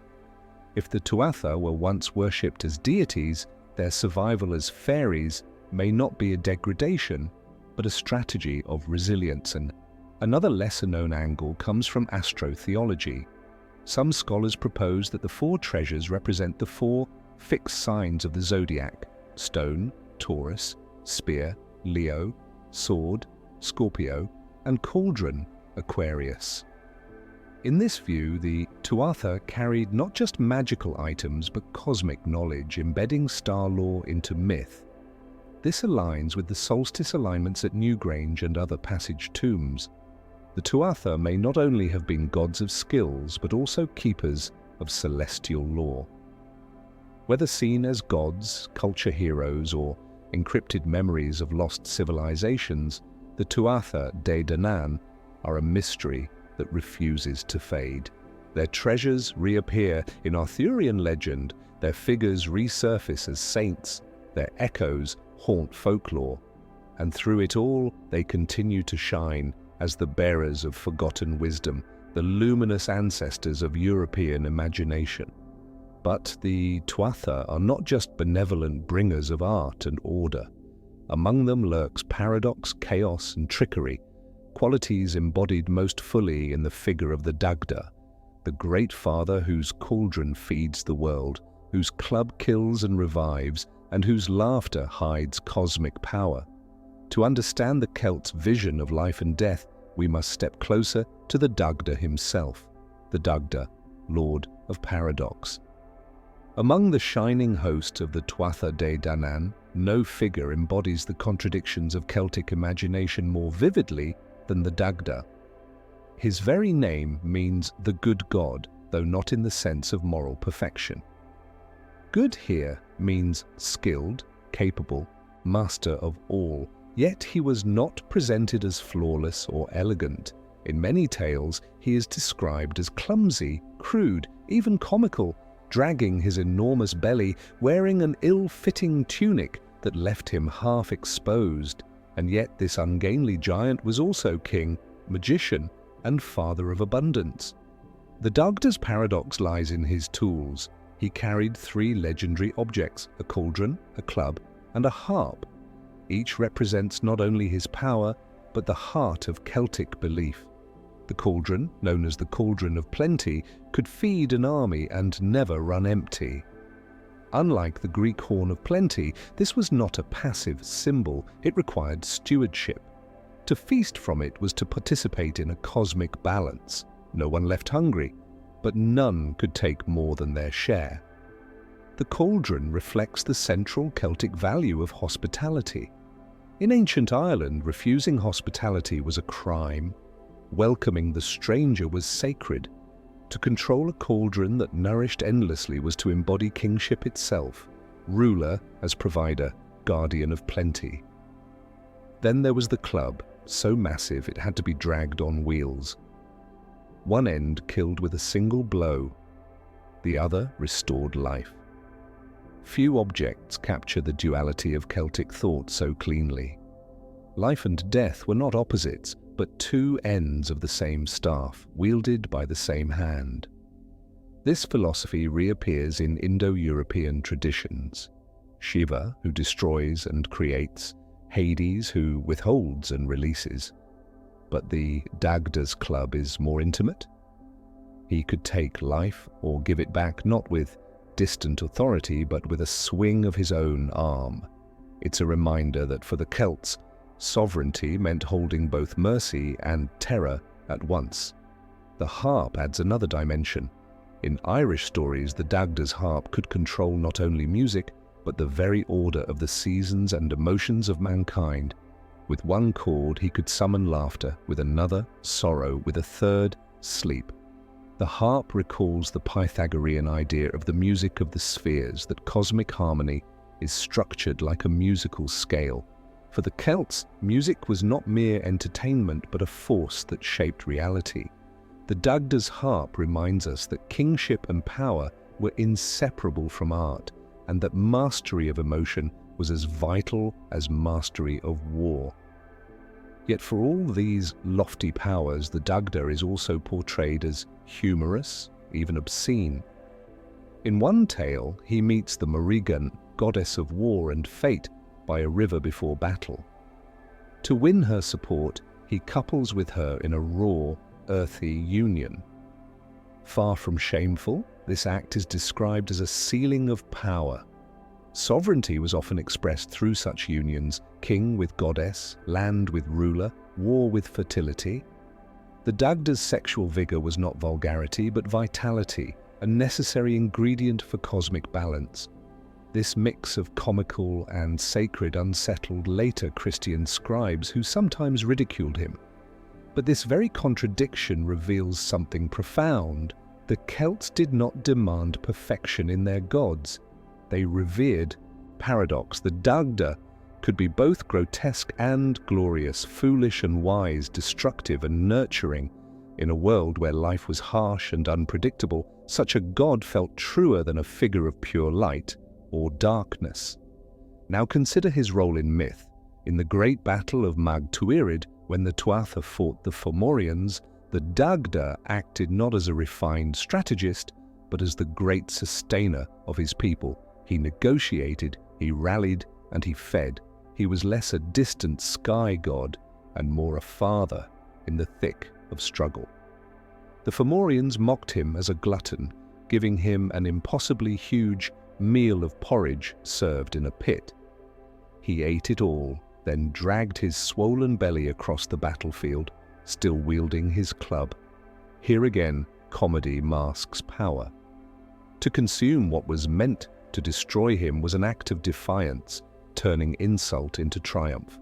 If the Tuatha were once worshipped as deities, their survival as fairies may not be a degradation, but a strategy of resilience. And another lesser-known angle comes from astrotheology. Some scholars propose that the four treasures represent the four fixed signs of the zodiac: stone, Taurus; spear, Leo; sword, Scorpio; and cauldron, Aquarius. In this view, the Tuatha carried not just magical items but cosmic knowledge, embedding star lore into myth. This aligns with the solstice alignments at Newgrange and other passage tombs. The Tuatha may not only have been gods of skills but also keepers of celestial lore. Whether seen as gods, culture heroes, or encrypted memories of lost civilizations, the Tuatha De Danann are a mystery that refuses to fade. Their treasures reappear in Arthurian legend, their figures resurface as saints, their echoes haunt folklore, and through it all they continue to shine as the bearers of forgotten wisdom, the luminous ancestors of European imagination. But the Tuatha are not just benevolent bringers of art and order. Among them lurks paradox, chaos, and trickery, qualities embodied most fully in the figure of the Dagda, the great father whose cauldron feeds the world, whose club kills and revives, and whose laughter hides cosmic power. To understand the Celts' vision of life and death, we must step closer to the Dagda himself, the Dagda, Lord of Paradox. Among the shining host of the Tuatha De Danann, no figure embodies the contradictions of Celtic imagination more vividly than the Dagda. His very name means the good god, though not in the sense of moral perfection. Good here means skilled, capable, master of all, yet he was not presented as flawless or elegant. In many tales, he is described as clumsy, crude, even comical, dragging his enormous belly, wearing an ill-fitting tunic that left him half exposed. And yet this ungainly giant was also king, magician, and father of abundance. The Dagda's paradox lies in his tools. He carried three legendary objects: a cauldron, a club, and a harp. Each represents not only his power, but the heart of Celtic belief. The cauldron, known as the Cauldron of Plenty, could feed an army and never run empty. Unlike the Greek Horn of Plenty, this was not a passive symbol, it required stewardship. To feast from it was to participate in a cosmic balance. No one left hungry, but none could take more than their share. The cauldron reflects the central Celtic value of hospitality. In ancient Ireland, refusing hospitality was a crime. Welcoming the stranger was sacred. To control a cauldron that nourished endlessly was to embody kingship itself, ruler as provider, guardian of plenty. Then there was the club, so massive it had to be dragged on wheels. One end killed with a single blow, the other restored life. Few objects capture the duality of Celtic thought so cleanly. Life and death were not opposites, but two ends of the same staff, wielded by the same hand. This philosophy reappears in Indo-European traditions. Shiva, who destroys and creates, Hades, who withholds and releases. But the Dagda's club is more intimate. He could take life or give it back not with distant authority, but with a swing of his own arm. It's a reminder that for the Celts, sovereignty meant holding both mercy and terror at once. The harp adds another dimension. In Irish stories, the Dagda's harp could control not only music, but the very order of the seasons and emotions of mankind. With one chord, he could summon laughter, with another, sorrow, with a third, sleep. The harp recalls the Pythagorean idea of the music of the spheres, that cosmic harmony is structured like a musical scale. For the Celts, music was not mere entertainment, but a force that shaped reality. The Dagda's harp reminds us that kingship and power were inseparable from art, and that mastery of emotion was as vital as mastery of war. Yet for all these lofty powers, the Dagda is also portrayed as humorous, even obscene. In one tale, he meets the Morrígan, goddess of war and fate, by a river before battle. To win her support, he couples with her in a raw, earthy union. Far from shameful, this act is described as a sealing of power. Sovereignty was often expressed through such unions, king with goddess, land with ruler, war with fertility. The Dagda's sexual vigor was not vulgarity, but vitality, a necessary ingredient for cosmic balance. This mix of comical and sacred unsettled later Christian scribes who sometimes ridiculed him. But this very contradiction reveals something profound. The Celts did not demand perfection in their gods. They revered paradox. The Dagda could be both grotesque and glorious, foolish and wise, destructive and nurturing. In a world where life was harsh and unpredictable, such a god felt truer than a figure of pure light or darkness. Now consider his role in myth. In the great battle of Mag Tuired, when the Tuatha fought the Fomorians, the Dagda acted not as a refined strategist, but as the great sustainer of his people. He negotiated, he rallied, and he fed. He was less a distant sky god and more a father in the thick of struggle. The Fomorians mocked him as a glutton, giving him an impossibly huge meal of porridge served in a pit. He ate it all, then dragged his swollen belly across the battlefield, still wielding his club. Here again, comedy masks power. To consume what was meant to destroy him was an act of defiance, turning insult into triumph.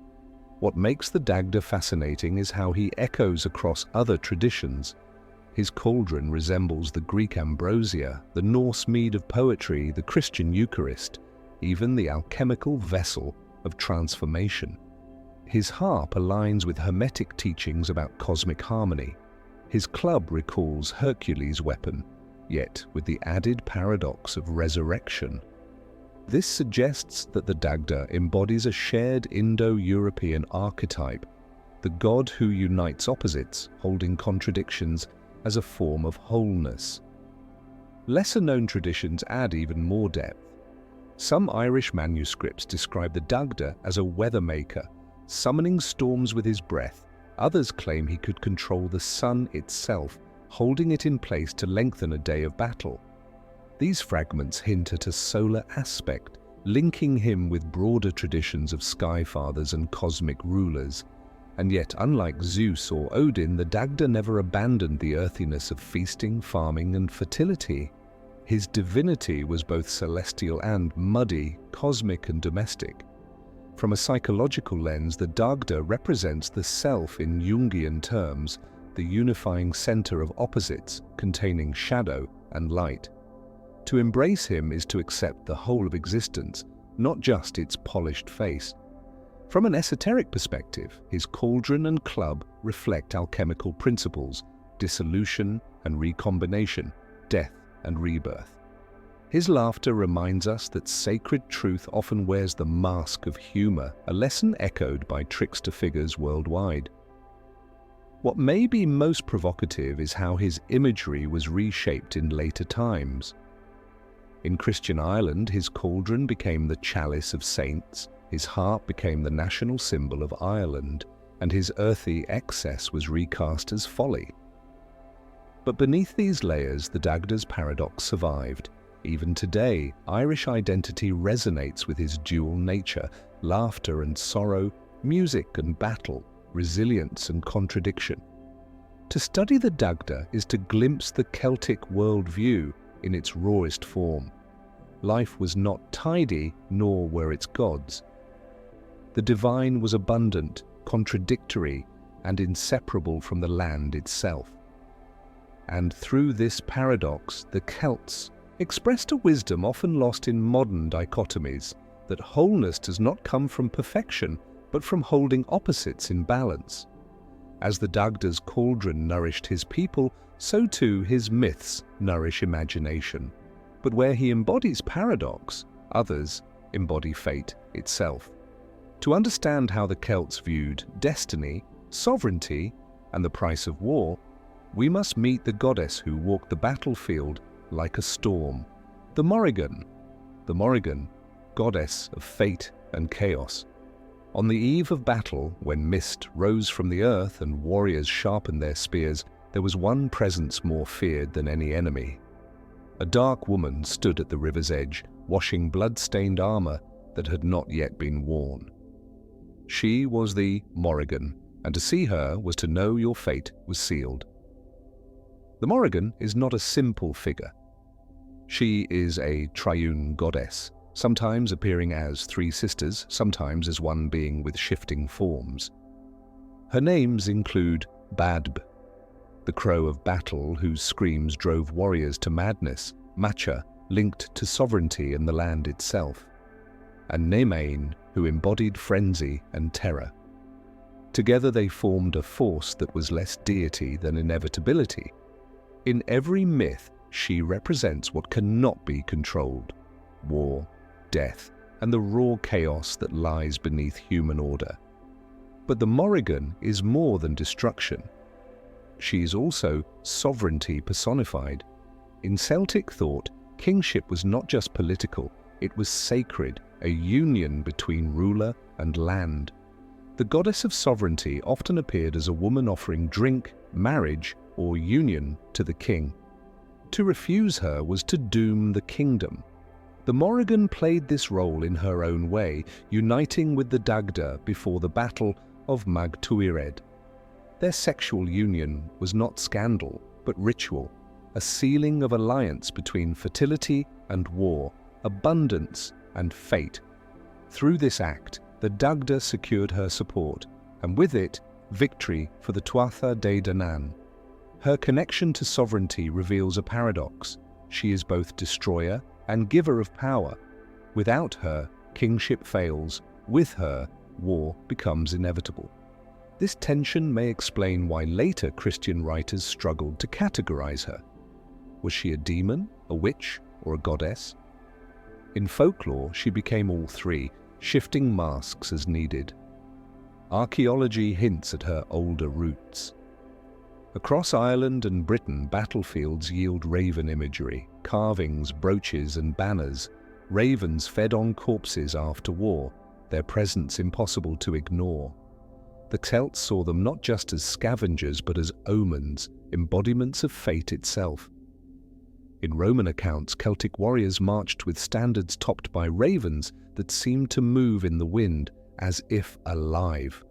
What makes the Dagda fascinating is how he echoes across other traditions. His cauldron resembles the Greek ambrosia, the Norse mead of poetry, the Christian Eucharist, even the alchemical vessel of transformation. His harp aligns with Hermetic teachings about cosmic harmony. His club recalls Hercules' weapon, yet with the added paradox of resurrection. This suggests that the Dagda embodies a shared Indo-European archetype, the god who unites opposites, holding contradictions as a form of wholeness. Lesser-known traditions add even more depth. Some Irish manuscripts describe the Dagda as a weather maker, summoning storms with his breath. Others claim he could control the sun itself, holding it in place to lengthen a day of battle. These fragments hint at a solar aspect, linking him with broader traditions of sky fathers and cosmic rulers. And yet, unlike Zeus or Odin, the Dagda never abandoned the earthiness of feasting, farming, and fertility. His divinity was both celestial and muddy, cosmic and domestic. From a psychological lens, the Dagda represents the self in Jungian terms, the unifying center of opposites containing shadow and light. To embrace him is to accept the whole of existence, not just its polished face. From an esoteric perspective, his cauldron and club reflect alchemical principles, dissolution and recombination, death and rebirth. His laughter reminds us that sacred truth often wears the mask of humor, a lesson echoed by trickster figures worldwide. What may be most provocative is how his imagery was reshaped in later times. In Christian Ireland, his cauldron became the chalice of saints, his harp became the national symbol of Ireland, and his earthy excess was recast as folly. But beneath these layers, the Dagda's paradox survived. Even today, Irish identity resonates with his dual nature, laughter and sorrow, music and battle, resilience and contradiction. To study the Dagda is to glimpse the Celtic worldview in its rawest form. Life was not tidy, nor were its gods. The divine was abundant, contradictory, and inseparable from the land itself. And through this paradox, the Celts expressed a wisdom often lost in modern dichotomies, that wholeness does not come from perfection, but from holding opposites in balance. As the Dagda's cauldron nourished his people, so too his myths nourish imagination. But where he embodies paradox, others embody fate itself. To understand how the Celts viewed destiny, sovereignty, and the price of war, we must meet the goddess who walked the battlefield like a storm, the Morrígan. The Morrígan, goddess of fate and chaos. On the eve of battle, when mist rose from the earth and warriors sharpened their spears, there was one presence more feared than any enemy. A dark woman stood at the river's edge, washing blood-stained armor that had not yet been worn. She was the Morrígan, and to see her was to know your fate was sealed. The Morrígan is not a simple figure. She is a triune goddess, sometimes appearing as three sisters, sometimes as one being with shifting forms. Her names include Badb, the crow of battle whose screams drove warriors to madness, Macha, linked to sovereignty and the land itself, and Nemain, who embodied frenzy and terror. Together they formed a force that was less deity than inevitability. In every myth, she represents what cannot be controlled: war, death, and the raw chaos that lies beneath human order. But the Morrígan is more than destruction. She is also sovereignty personified. In Celtic thought, kingship was not just political, it was sacred, a union between ruler and land. The goddess of sovereignty often appeared as a woman offering drink, marriage, or union to the king. To refuse her was to doom the kingdom. The Morrígan played this role in her own way, uniting with the Dagda before the Battle of Mag Tuired. Their sexual union was not scandal, but ritual, a sealing of alliance between fertility and war, abundance and fate. Through this act, the Dagda secured her support, and with it, victory for the Tuatha Dé Danann. Her connection to sovereignty reveals a paradox. She is both destroyer and giver of power. Without her, kingship fails. With her, war becomes inevitable. This tension may explain why later Christian writers struggled to categorize her. Was she a demon, a witch, or a goddess? In folklore, she became all three, shifting masks as needed. Archaeology hints at her older roots. Across Ireland and Britain, battlefields yield raven imagery, carvings, brooches, and banners. Ravens fed on corpses after war, their presence impossible to ignore. The Celts saw them not just as scavengers but as omens, embodiments of fate itself. In Roman accounts, Celtic warriors marched with standards topped by ravens that seemed to move in the wind, as if alive.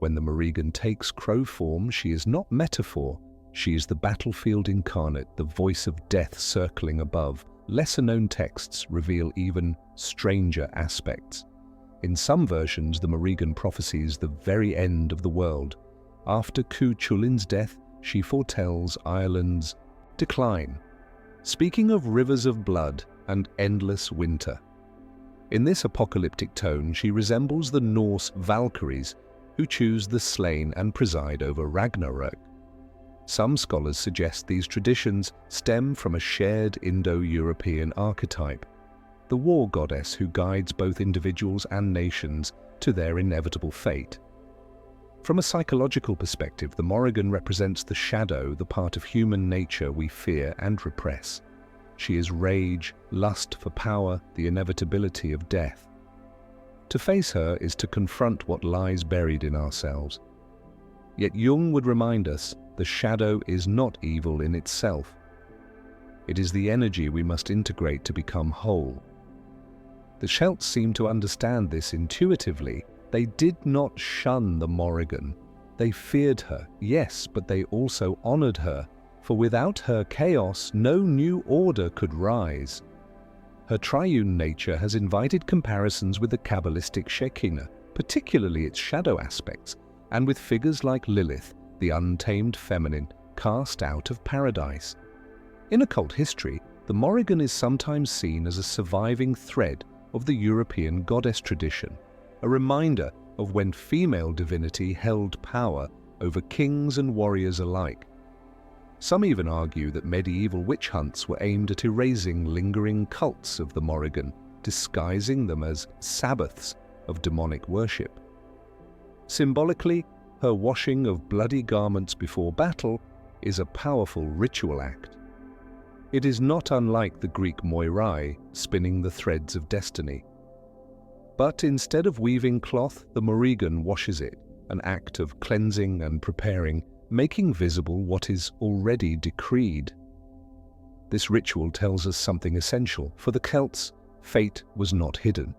When the Morrígan takes crow form, she is not metaphor. She is the battlefield incarnate, the voice of death circling above. Lesser-known texts reveal even stranger aspects. In some versions, the Morrígan prophesies the very end of the world. After Cuchulain's death, she foretells Ireland's decline, speaking of rivers of blood and endless winter. In this apocalyptic tone, she resembles the Norse Valkyries, who choose the slain and preside over Ragnarök. Some scholars suggest these traditions stem from a shared Indo-European archetype, the war goddess who guides both individuals and nations to their inevitable fate. From a psychological perspective, the Morrigan represents the shadow, the part of human nature we fear and repress. She is rage, lust for power, the inevitability of death. To face her is to confront what lies buried in ourselves. Yet Jung would remind us the shadow is not evil in itself. It is the energy we must integrate to become whole. The Celts seem to understand this intuitively. They did not shun the Morrigan. They feared her, yes, but they also honored her, for without her chaos, no new order could rise. Her triune nature has invited comparisons with the Kabbalistic Shekinah, particularly its shadow aspects, and with figures like Lilith, the untamed feminine, cast out of paradise. In occult history, the Morrigan is sometimes seen as a surviving thread of the European goddess tradition, a reminder of when female divinity held power over kings and warriors alike. Some even argue that medieval witch hunts were aimed at erasing lingering cults of the Morrigan, disguising them as Sabbaths of demonic worship. Symbolically, her washing of bloody garments before battle is a powerful ritual act. It is not unlike the Greek moirai, spinning the threads of destiny. But instead of weaving cloth, the Morrigan washes it, an act of cleansing and preparing, making visible what is already decreed. This ritual tells us something essential. For the Celts, fate was not hidden.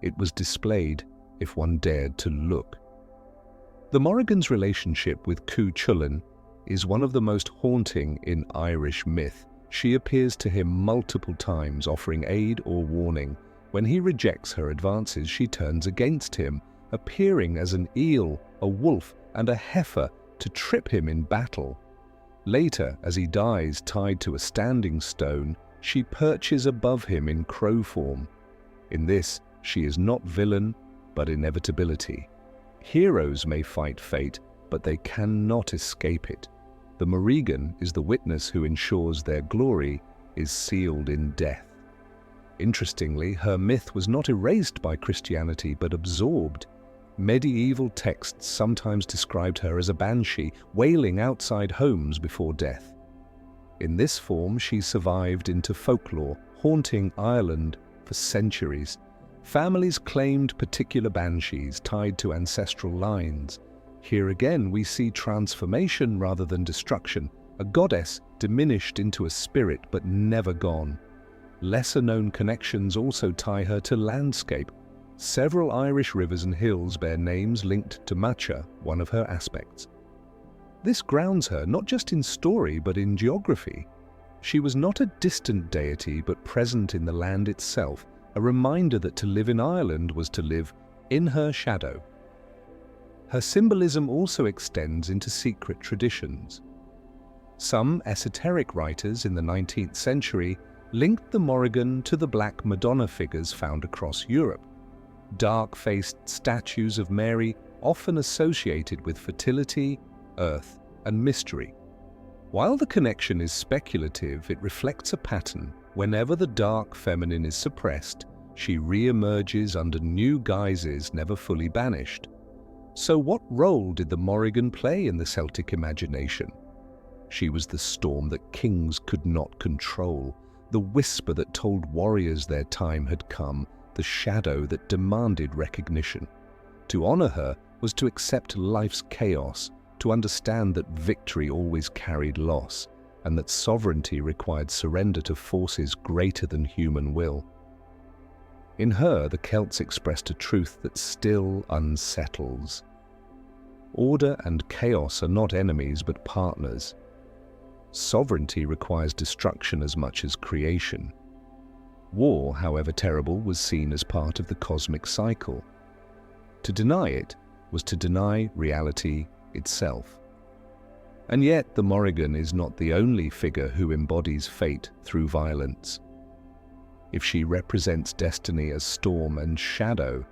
It was displayed if one dared to look. The Morrigan's relationship with Cuchulainn is one of the most haunting in Irish myth. She appears to him multiple times, offering aid or warning. When he rejects her advances, she turns against him, appearing as an eel, a wolf, and a heifer to trip him in battle. Later, as he dies tied to a standing stone, she perches above him in crow form. In this, she is not villain, but inevitability. Heroes may fight fate, but they cannot escape it. The Morrigan is the witness who ensures their glory is sealed in death. Interestingly, her myth was not erased by Christianity, but absorbed. Medieval texts sometimes described her as a banshee, wailing outside homes before death. In this form, she survived into folklore, haunting Ireland for centuries. Families claimed particular banshees tied to ancestral lines. Here again, we see transformation rather than destruction, a goddess diminished into a spirit but never gone. Lesser-known connections also tie her to landscape. Several Irish rivers and hills bear names linked to Macha, one of her aspects. This grounds her not just in story but in geography. She was not a distant deity but present in the land itself, a reminder that to live in Ireland was to live in her shadow. Her symbolism also extends into secret traditions. Some esoteric writers in the 19th century linked the Morrigan to the Black Madonna figures found across Europe, dark-faced statues of Mary often associated with fertility, earth, and mystery. While the connection is speculative, it reflects a pattern. Whenever the dark feminine is suppressed, she re-emerges under new guises, never fully banished. So what role did the Morrigan play in the Celtic imagination? She was the storm that kings could not control, the whisper that told warriors their time had come, the shadow that demanded recognition. To honor her was to accept life's chaos, to understand that victory always carried loss, and that sovereignty required surrender to forces greater than human will. In her, the Celts expressed a truth that still unsettles. Order and chaos are not enemies but partners. Sovereignty requires destruction as much as creation. War, however terrible, was seen as part of the cosmic cycle. To deny it was to deny reality itself. And yet the Morrigan is not the only figure who embodies fate through violence. If she represents destiny as storm and shadow,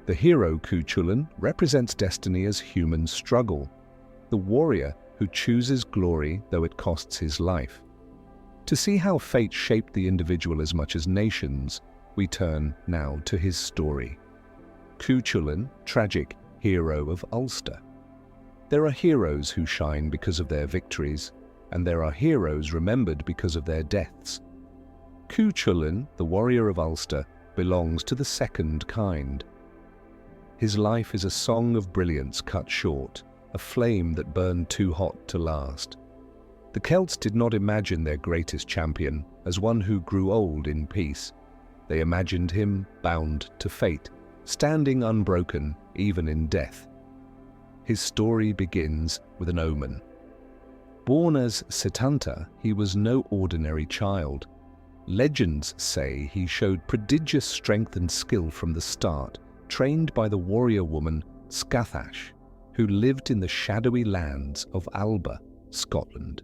the hero Cuchulainn represents destiny as human struggle, the warrior who chooses glory though it costs his life. To see how fate shaped the individual as much as nations, we turn now to his story. Cuchulainn, tragic hero of Ulster. There are heroes who shine because of their victories, and there are heroes remembered because of their deaths. Cuchulainn, the warrior of Ulster, belongs to the second kind. His life is a song of brilliance cut short, a flame that burned too hot to last. The Celts did not imagine their greatest champion as one who grew old in peace. They imagined him bound to fate, standing unbroken even in death. His story begins with an omen. Born as Setanta, he was no ordinary child. Legends say he showed prodigious strength and skill from the start, trained by the warrior woman Scathash, who lived in the shadowy lands of Alba, Scotland.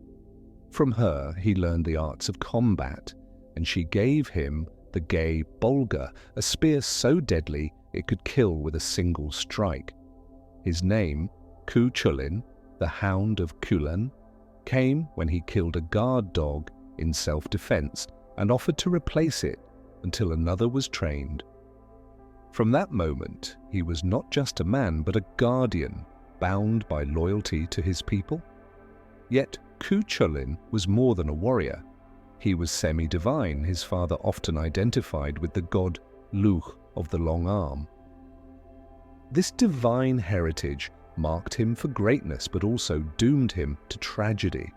From her he learned the arts of combat, and she gave him the gay bolga, a spear so deadly it could kill with a single strike. His name, Cuchulainn, the Hound of Culann, came when he killed a guard dog in self-defense and offered to replace it until another was trained. From that moment, he was not just a man but a guardian, bound by loyalty to his people. Yet Cuchulainn was more than a warrior. He was semi-divine, his father often identified with the god Luch of the long arm. This divine heritage marked him for greatness but also doomed him to tragedy.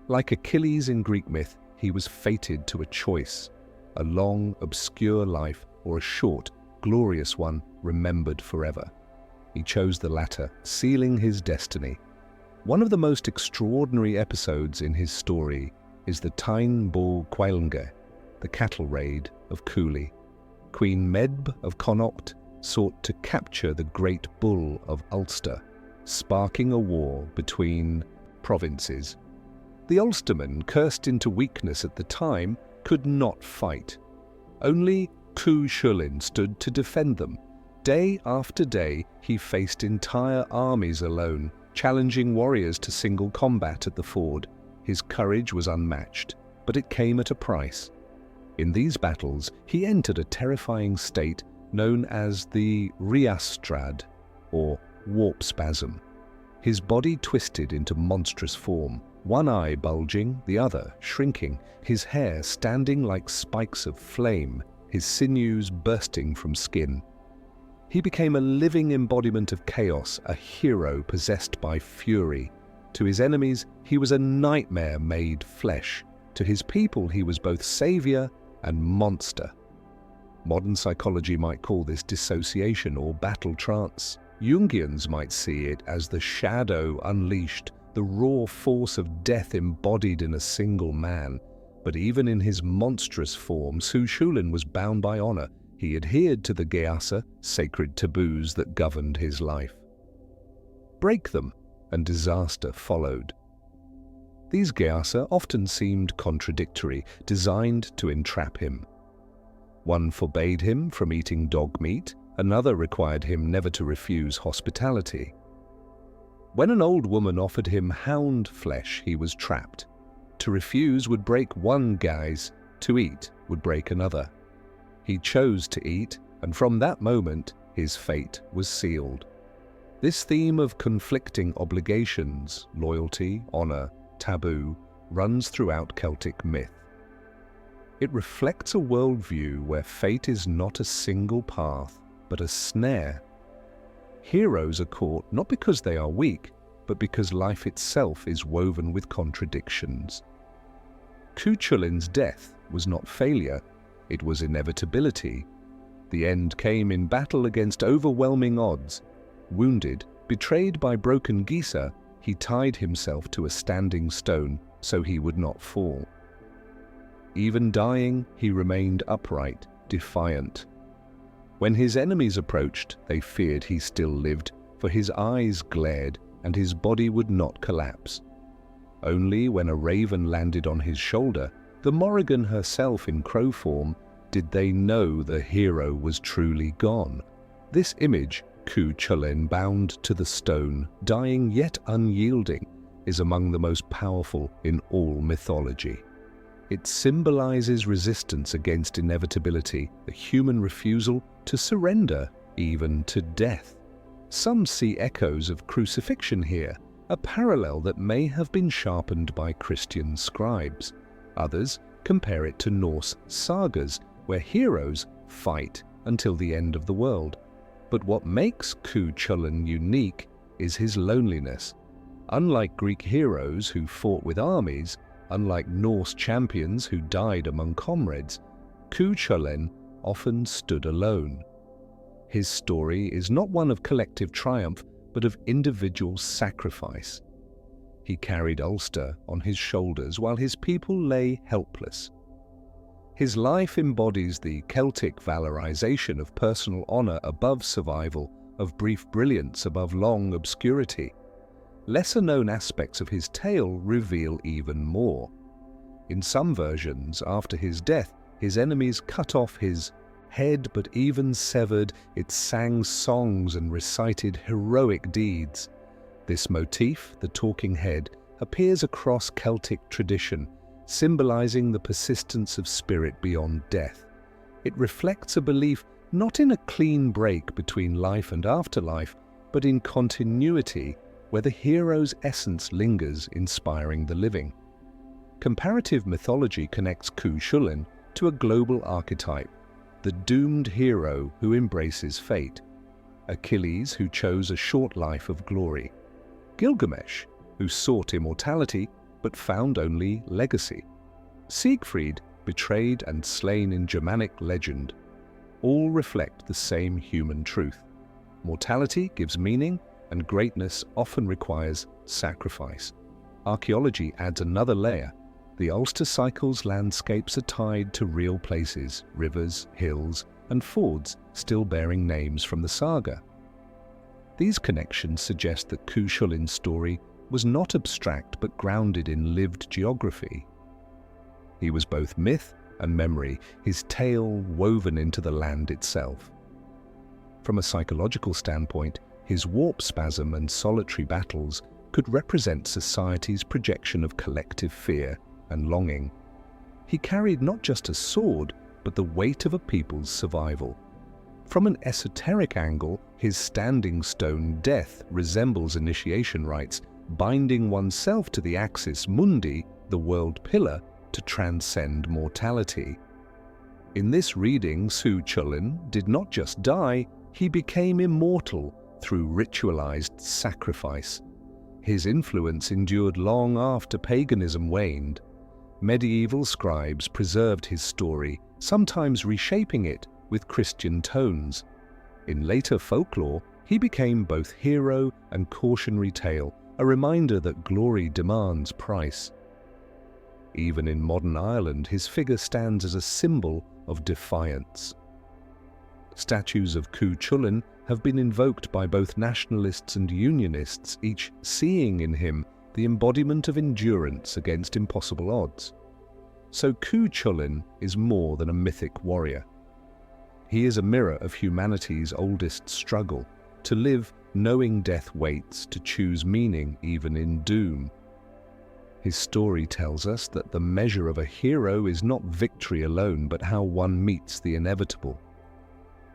Like Achilles in Greek myth, he was fated to a choice, a long, obscure life or a short, glorious one remembered forever. He chose the latter, sealing his destiny. One of the most extraordinary episodes in his story is the Tyne Bo Cuailnge, the cattle raid of Cooley. Queen Medb of Connaught sought to capture the great bull of Ulster, sparking a war between provinces. The Ulstermen, cursed into weakness at the time, could not fight. Only Cuchulainn stood to defend them. Day after day, he faced entire armies alone, challenging warriors to single combat at the ford. His courage was unmatched, but it came at a price. In these battles, he entered a terrifying state known as the riastrad, or warp spasm. His body twisted into monstrous form, one eye bulging, the other shrinking, his hair standing like spikes of flame, his sinews bursting from skin. He became a living embodiment of chaos, a hero possessed by fury. To his enemies, he was a nightmare made flesh. To his people, he was both savior and monster. Modern psychology might call this dissociation or battle trance. Jungians might see it as the shadow unleashed, the raw force of death embodied in a single man. But even in his monstrous form, Cuchulainn was bound by honor. He adhered to the Geasa, sacred taboos that governed his life. Break them, and disaster followed. These Geasa often seemed contradictory, designed to entrap him. One forbade him from eating dog meat, another required him never to refuse hospitality. When an old woman offered him hound flesh, he was trapped. To refuse would break one guise, to eat would break another. He chose to eat, and from that moment, his fate was sealed. This theme of conflicting obligations, loyalty, honor, taboo, runs throughout Celtic myth. It reflects a worldview where fate is not a single path, but a snare. Heroes are caught not because they are weak, but because life itself is woven with contradictions. Cuchulainn's death was not failure, it was inevitability. The end came in battle against overwhelming odds. Wounded, betrayed by broken Geasa, he tied himself to a standing stone so he would not fall. Even dying, he remained upright, defiant. When his enemies approached, they feared he still lived, for his eyes glared and his body would not collapse. Only when a raven landed on his shoulder, the Morrígan herself in crow form, did they know the hero was truly gone. This image, Cú Chulainn bound to the stone, dying yet unyielding, is among the most powerful in all mythology. It symbolizes resistance against inevitability, a human refusal to surrender, even to death. Some see echoes of crucifixion here, a parallel that may have been sharpened by Christian scribes. Others compare it to Norse sagas, where heroes fight until the end of the world. But what makes Cú Chulainn unique is his loneliness. Unlike Greek heroes who fought with armies, unlike Norse champions who died among comrades, Cú Chulainn often stood alone. His story is not one of collective triumph, but of individual sacrifice. He carried Ulster on his shoulders while his people lay helpless. His life embodies the Celtic valorization of personal honor above survival, of brief brilliance above long obscurity. Lesser-known aspects of his tale reveal even more. In some versions, after his death, his enemies cut off his head, but even severed, it sang songs and recited heroic deeds. This motif, the talking head, appears across Celtic tradition, symbolizing the persistence of spirit beyond death. It reflects a belief not in a clean break between life and afterlife, but in continuity, where the hero's essence lingers, inspiring the living. Comparative mythology connects Cú Chulainn to a global archetype, the doomed hero who embraces fate, Achilles who chose a short life of glory, Gilgamesh who sought immortality but found only legacy, Siegfried, betrayed and slain in Germanic legend. All reflect the same human truth. Mortality gives meaning, and greatness often requires sacrifice. Archaeology adds another layer. The Ulster Cycle's landscapes are tied to real places, rivers, hills, and fords still bearing names from the saga. These connections suggest that Cú Chulainn's story was not abstract but grounded in lived geography. He was both myth and memory, his tale woven into the land itself. From a psychological standpoint, his warp spasm and solitary battles could represent society's projection of collective fear and longing. He carried not just a sword, but the weight of a people's survival. From an esoteric angle, his standing stone death resembles initiation rites, binding oneself to the axis mundi, the world pillar, to transcend mortality. In this reading, Cú Chulainn did not just die, he became immortal through ritualized sacrifice. His influence endured long after paganism waned. Medieval scribes preserved his story, sometimes reshaping it with Christian tones. In later folklore, he became both hero and cautionary tale, a reminder that glory demands price. Even in modern Ireland, his figure stands as a symbol of defiance. Statues of Cú Chulainn have been invoked by both nationalists and unionists, each seeing in him the embodiment of endurance against impossible odds. So Cú Chulainn is more than a mythic warrior. He is a mirror of humanity's oldest struggle, to live knowing death waits, to choose meaning even in doom. His story tells us that the measure of a hero is not victory alone, but how one meets the inevitable.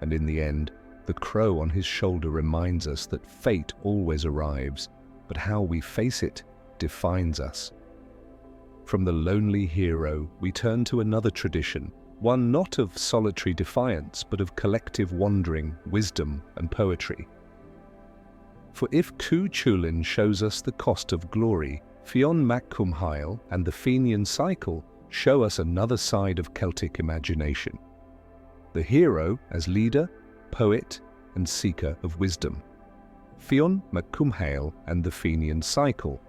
And in the end, the crow on his shoulder reminds us that fate always arrives, but how we face it defines us. From the lonely hero, we turn to another tradition, one not of solitary defiance, but of collective wandering, wisdom, and poetry. For if Cú Chulainn shows us the cost of glory, Fionn mac Cumhail and the Fenian cycle show us another side of Celtic imagination. The hero as leader, poet, and seeker of wisdom. Fionn mac Cumhail and the Fenian cycle.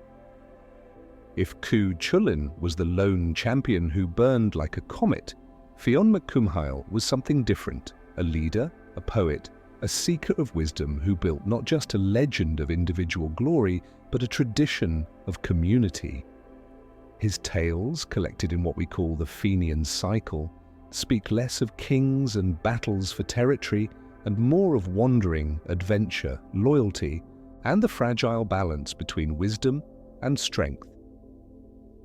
If Cu Chulainn was the lone champion who burned like a comet, Fionn mac Cumhaill was something different, a leader, a poet, a seeker of wisdom who built not just a legend of individual glory, but a tradition of community. His tales, collected in what we call the Fenian cycle, speak less of kings and battles for territory and more of wandering, adventure, loyalty, and the fragile balance between wisdom and strength.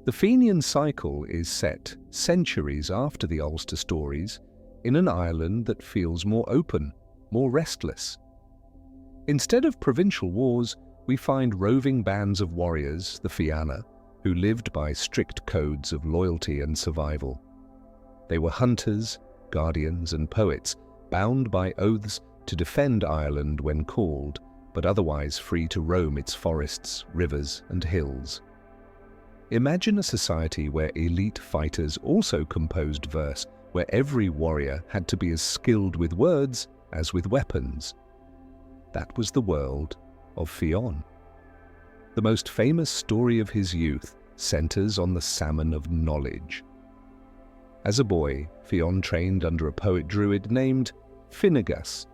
The Fenian cycle is set centuries after the Ulster stories in an Ireland that feels more open, more restless. Instead of provincial wars, we find roving bands of warriors, the Fianna, who lived by strict codes of loyalty and survival. They were hunters, guardians, and poets, bound by oaths to defend Ireland when called, but otherwise free to roam its forests, rivers, and hills. Imagine a society where elite fighters also composed verse, where every warrior had to be as skilled with words as with weapons. That was the world of Fionn. The most famous story of his youth centers on the salmon of knowledge. As a boy, Fionn trained under a poet druid named Finnegas,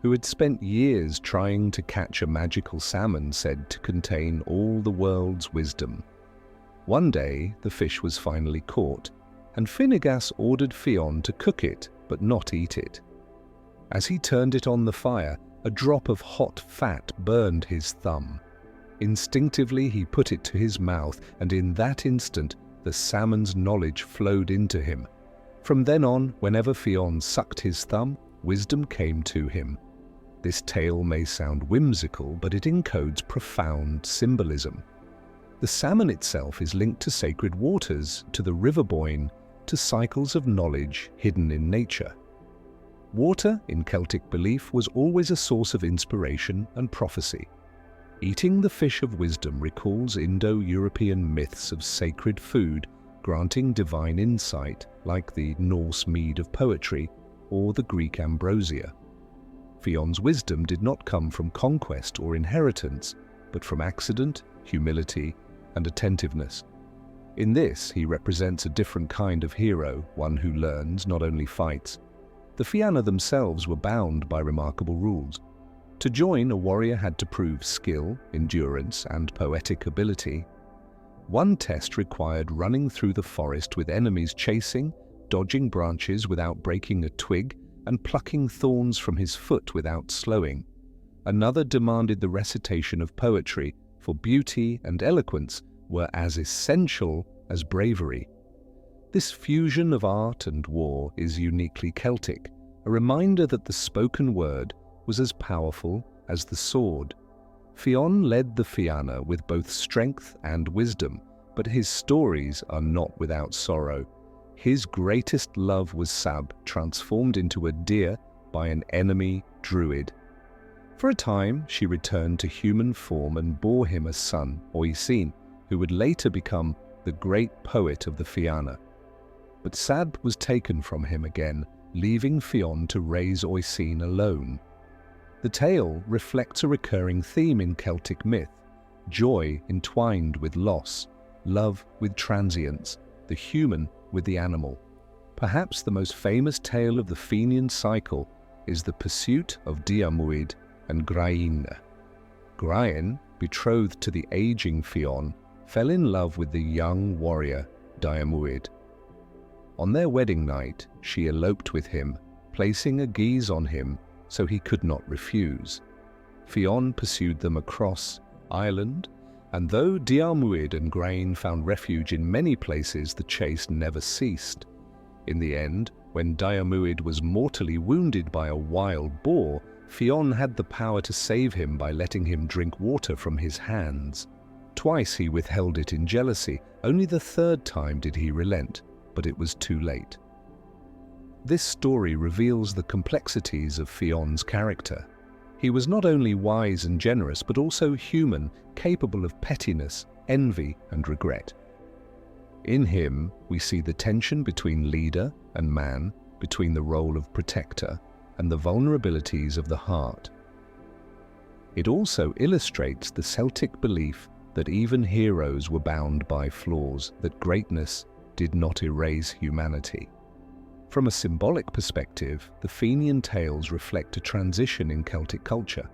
who had spent years trying to catch a magical salmon said to contain all the world's wisdom. One day, the fish was finally caught, and Finnegas ordered Fionn to cook it, but not eat it. As he turned it on the fire, a drop of hot fat burned his thumb. Instinctively, he put it to his mouth, and in that instant, the salmon's knowledge flowed into him. From then on, whenever Fionn sucked his thumb, wisdom came to him. This tale may sound whimsical, but it encodes profound symbolism. The salmon itself is linked to sacred waters, to the river Boyne, to cycles of knowledge hidden in nature. Water, in Celtic belief, was always a source of inspiration and prophecy. Eating the fish of wisdom recalls Indo-European myths of sacred food, granting divine insight, like the Norse mead of poetry or the Greek ambrosia. Fionn's wisdom did not come from conquest or inheritance, but from accident, humility, and attentiveness. In this, he represents a different kind of hero, one who learns, not only fights. The Fianna themselves were bound by remarkable rules. To join, a warrior had to prove skill, endurance, and poetic ability. One test required running through the forest with enemies chasing, dodging branches without breaking a twig, and plucking thorns from his foot without slowing. Another demanded the recitation of poetry, for beauty and eloquence were as essential as bravery. This fusion of art and war is uniquely Celtic, a reminder that the spoken word was as powerful as the sword. Fionn led the Fianna with both strength and wisdom, but his stories are not without sorrow. His greatest love was Sab, transformed into a deer by an enemy druid. For a time, she returned to human form and bore him a son, Oisin, who would later become the great poet of the Fianna. But Sab was taken from him again, leaving Fionn to raise Oisin alone. The tale reflects a recurring theme in Celtic myth: joy entwined with loss, love with transience, the human with the animal. Perhaps the most famous tale of the Fenian cycle is the pursuit of Diarmuid and Grainne. Grainne, betrothed to the aging Fionn, fell in love with the young warrior Diarmuid. On their wedding night, she eloped with him, placing a guise on him so he could not refuse. Fionn pursued them across Ireland, and though Diarmuid and Grainne found refuge in many places, the chase never ceased. In the end, when Diarmuid was mortally wounded by a wild boar, Fionn had the power to save him by letting him drink water from his hands. Twice he withheld it in jealousy. Only the third time did he relent, but it was too late. This story reveals the complexities of Fionn's character. He was not only wise and generous, but also human, capable of pettiness, envy, and regret. In him, we see the tension between leader and man, between the role of protector and the vulnerabilities of the heart. It also illustrates the Celtic belief that even heroes were bound by flaws, that greatness did not erase humanity. From a symbolic perspective, the Fenian tales reflect a transition in Celtic culture.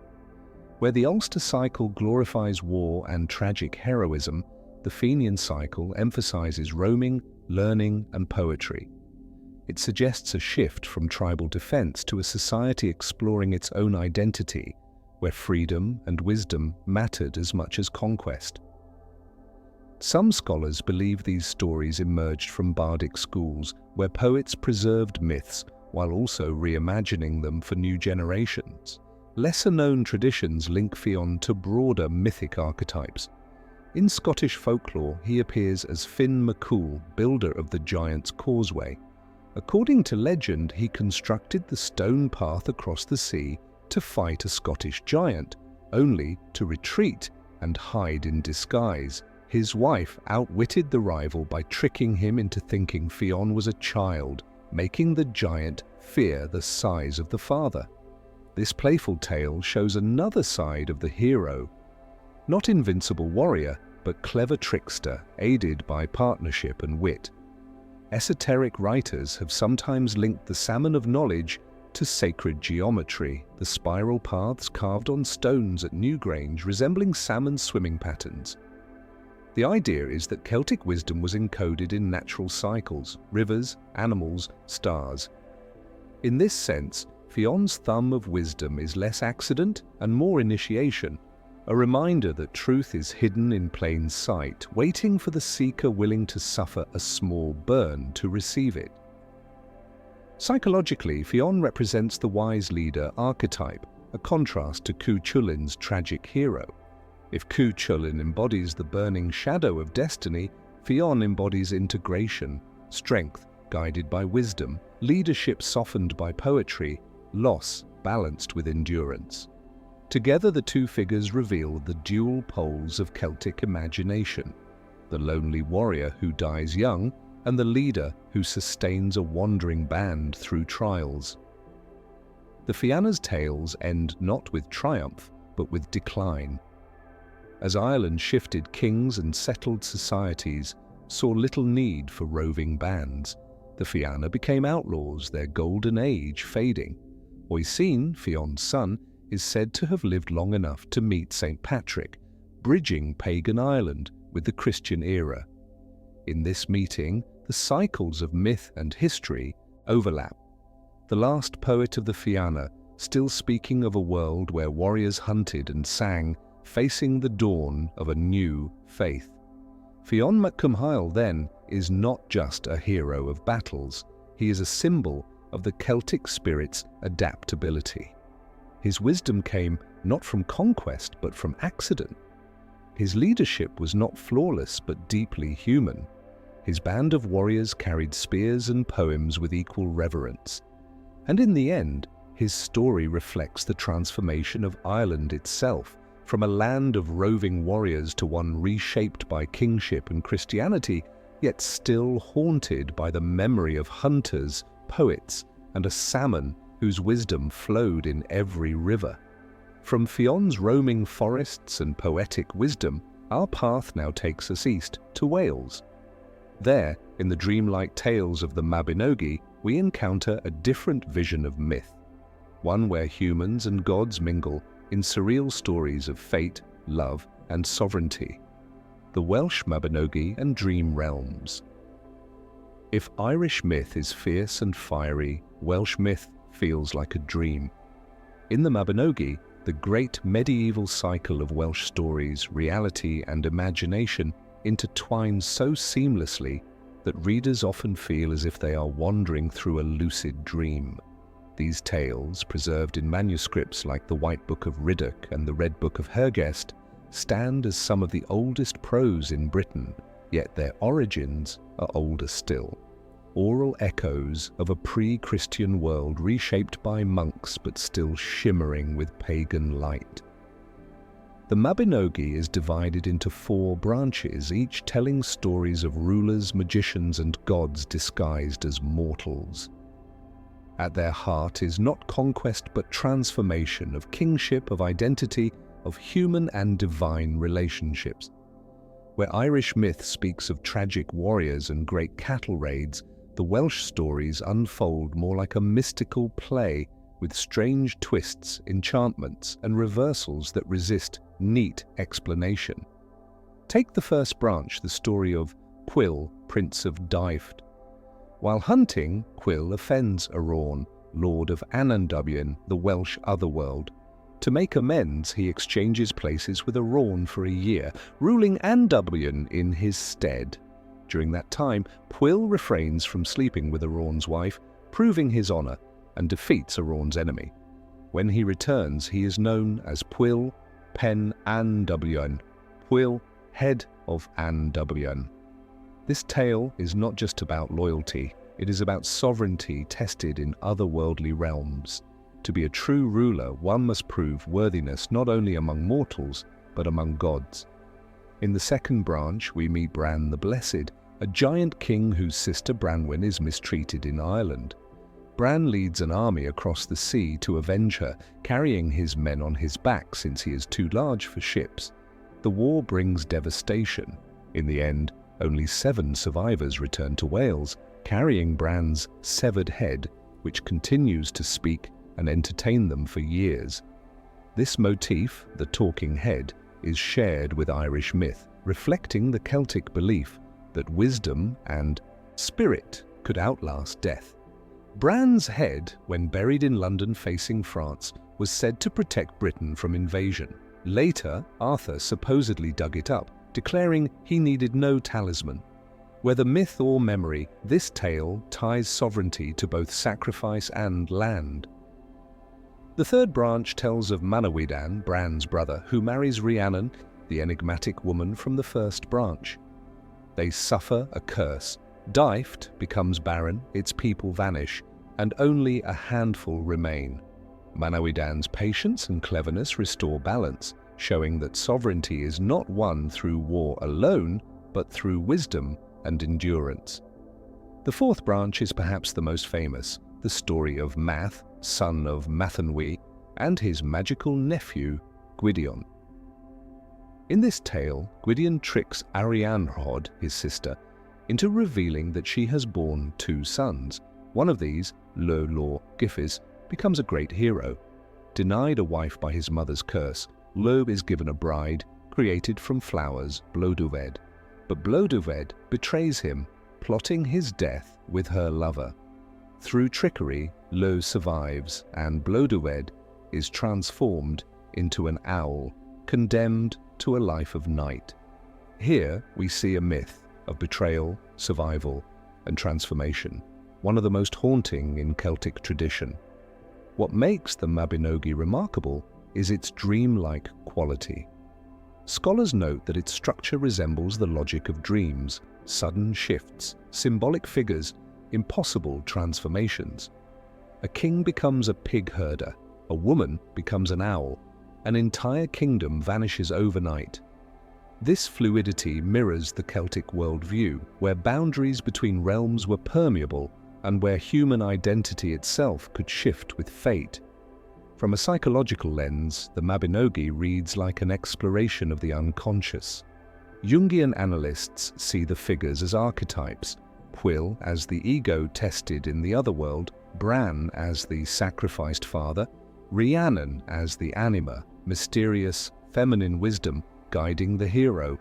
Where the Ulster cycle glorifies war and tragic heroism, the Fenian cycle emphasizes roaming, learning, and poetry. It suggests a shift from tribal defense to a society exploring its own identity, where freedom and wisdom mattered as much as conquest. Some scholars believe these stories emerged from bardic schools, where poets preserved myths while also reimagining them for new generations. Lesser-known traditions link Fionn to broader mythic archetypes. In Scottish folklore, he appears as Finn MacCool, builder of the Giant's Causeway. According to legend, he constructed the stone path across the sea to fight a Scottish giant, only to retreat and hide in disguise. His wife outwitted the rival by tricking him into thinking Fionn was a child, making the giant fear the size of the father. This playful tale shows another side of the hero. Not invincible warrior, but clever trickster, aided by partnership and wit. Esoteric writers have sometimes linked the salmon of knowledge to sacred geometry, the spiral paths carved on stones at Newgrange resembling salmon's swimming patterns. The idea is that Celtic wisdom was encoded in natural cycles, rivers, animals, stars. In this sense, Fionn's thumb of wisdom is less accident and more initiation, a reminder that truth is hidden in plain sight, waiting for the seeker willing to suffer a small burn to receive it. Psychologically, Fionn represents the wise leader archetype, a contrast to Cuchulain's tragic hero. If Cuchulainn embodies the burning shadow of destiny, Fionn embodies integration, strength guided by wisdom, leadership softened by poetry, loss balanced with endurance. Together, the two figures reveal the dual poles of Celtic imagination, the lonely warrior who dies young and the leader who sustains a wandering band through trials. The Fianna's tales end not with triumph, but with decline. As Ireland shifted, kings and settled societies saw little need for roving bands. The Fianna became outlaws, their golden age fading. Oisin, Fionn's son, is said to have lived long enough to meet St. Patrick, bridging pagan Ireland with the Christian era. In this meeting, the cycles of myth and history overlap. The last poet of the Fianna, still speaking of a world where warriors hunted and sang, facing the dawn of a new faith. Fionn mac Cumhaill, then, is not just a hero of battles. He is a symbol of the Celtic spirit's adaptability. His wisdom came not from conquest, but from accident. His leadership was not flawless, but deeply human. His band of warriors carried spears and poems with equal reverence. And in the end, his story reflects the transformation of Ireland itself, from a land of roving warriors to one reshaped by kingship and Christianity, yet still haunted by the memory of hunters, poets, and a salmon whose wisdom flowed in every river. From Fionn's roaming forests and poetic wisdom, our path now takes us east to Wales. There, in the dreamlike tales of the Mabinogi, we encounter a different vision of myth, one where humans and gods mingle in surreal stories of fate, love, and sovereignty. The Welsh Mabinogi and Dream Realms. If Irish myth is fierce and fiery, Welsh myth feels like a dream. In the Mabinogi, the great medieval cycle of Welsh stories, reality, and imagination intertwine so seamlessly that readers often feel as if they are wandering through a lucid dream. These tales, preserved in manuscripts like the White Book of Riddoch and the Red Book of Hergest, stand as some of the oldest prose in Britain, yet their origins are older still. Oral echoes of a pre-Christian world reshaped by monks but still shimmering with pagan light. The Mabinogi is divided into 4 branches, each telling stories of rulers, magicians, and gods disguised as mortals. At their heart is not conquest but transformation, of kingship, of identity, of human and divine relationships. Where Irish myth speaks of tragic warriors and great cattle raids, the Welsh stories unfold more like a mystical play with strange twists, enchantments, and reversals that resist neat explanation. Take the first branch, the story of Pwyll, Prince of Dyfed. While hunting, Pwyll offends Arawn, Lord of Annandubien, the Welsh otherworld. To make amends, he exchanges places with Arawn for a year, ruling Annandubien in his stead. During that time, Pwyll refrains from sleeping with Arawn's wife, proving his honor, and defeats Arawn's enemy. When he returns, he is known as Pwyll Pen Annandubien, Pwyll, head of Annandubien. This tale is not just about loyalty, it is about sovereignty tested in otherworldly realms. To be a true ruler, one must prove worthiness not only among mortals, but among gods. In the second branch, we meet Bran the Blessed, a giant king whose sister Branwen is mistreated in Ireland. Bran leads an army across the sea to avenge her, carrying his men on his back since he is too large for ships. The war brings devastation. In the end, only 7 survivors return to Wales, carrying Bran's severed head, which continues to speak and entertain them for years. This motif, the talking head, is shared with Irish myth, reflecting the Celtic belief that wisdom and spirit could outlast death. Bran's head, when buried in London facing France, was said to protect Britain from invasion. Later, Arthur supposedly dug it up, declaring he needed no talisman. Whether myth or memory, this tale ties sovereignty to both sacrifice and land. The third branch tells of Manawydan, Bran's brother, who marries Rhiannon, the enigmatic woman from the first branch. They suffer a curse. Dyfed becomes barren, its people vanish, and only a handful remain. Manawydan's patience and cleverness restore balance, showing that sovereignty is not won through war alone, but through wisdom and endurance. The fourth branch is perhaps the most famous, the story of Math, son of Mathenwy, and his magical nephew, Gwydion. In this tale, Gwydion tricks Arianrhod, his sister, into revealing that she has borne 2 sons. One of these, Lleu Gyffes, becomes a great hero. Denied a wife by his mother's curse, Lleu is given a bride, created from flowers, Blodeuwedd. But Blodeuwedd betrays him, plotting his death with her lover. Through trickery, Lleu survives, and Blodeuwedd is transformed into an owl, condemned to a life of night. Here we see a myth of betrayal, survival, and transformation, one of the most haunting in Celtic tradition. What makes the Mabinogi remarkable is its dreamlike quality. Scholars note that its structure resembles the logic of dreams, sudden shifts, symbolic figures, impossible transformations. A king becomes a pig herder, a woman becomes an owl, an entire kingdom vanishes overnight. This fluidity mirrors the Celtic worldview, where boundaries between realms were permeable and where human identity itself could shift with fate. From a psychological lens, the Mabinogi reads like an exploration of the unconscious. Jungian analysts see the figures as archetypes, Pwyll as the ego tested in the otherworld, Bran as the sacrificed father, Rhiannon as the anima, mysterious, feminine wisdom guiding the hero.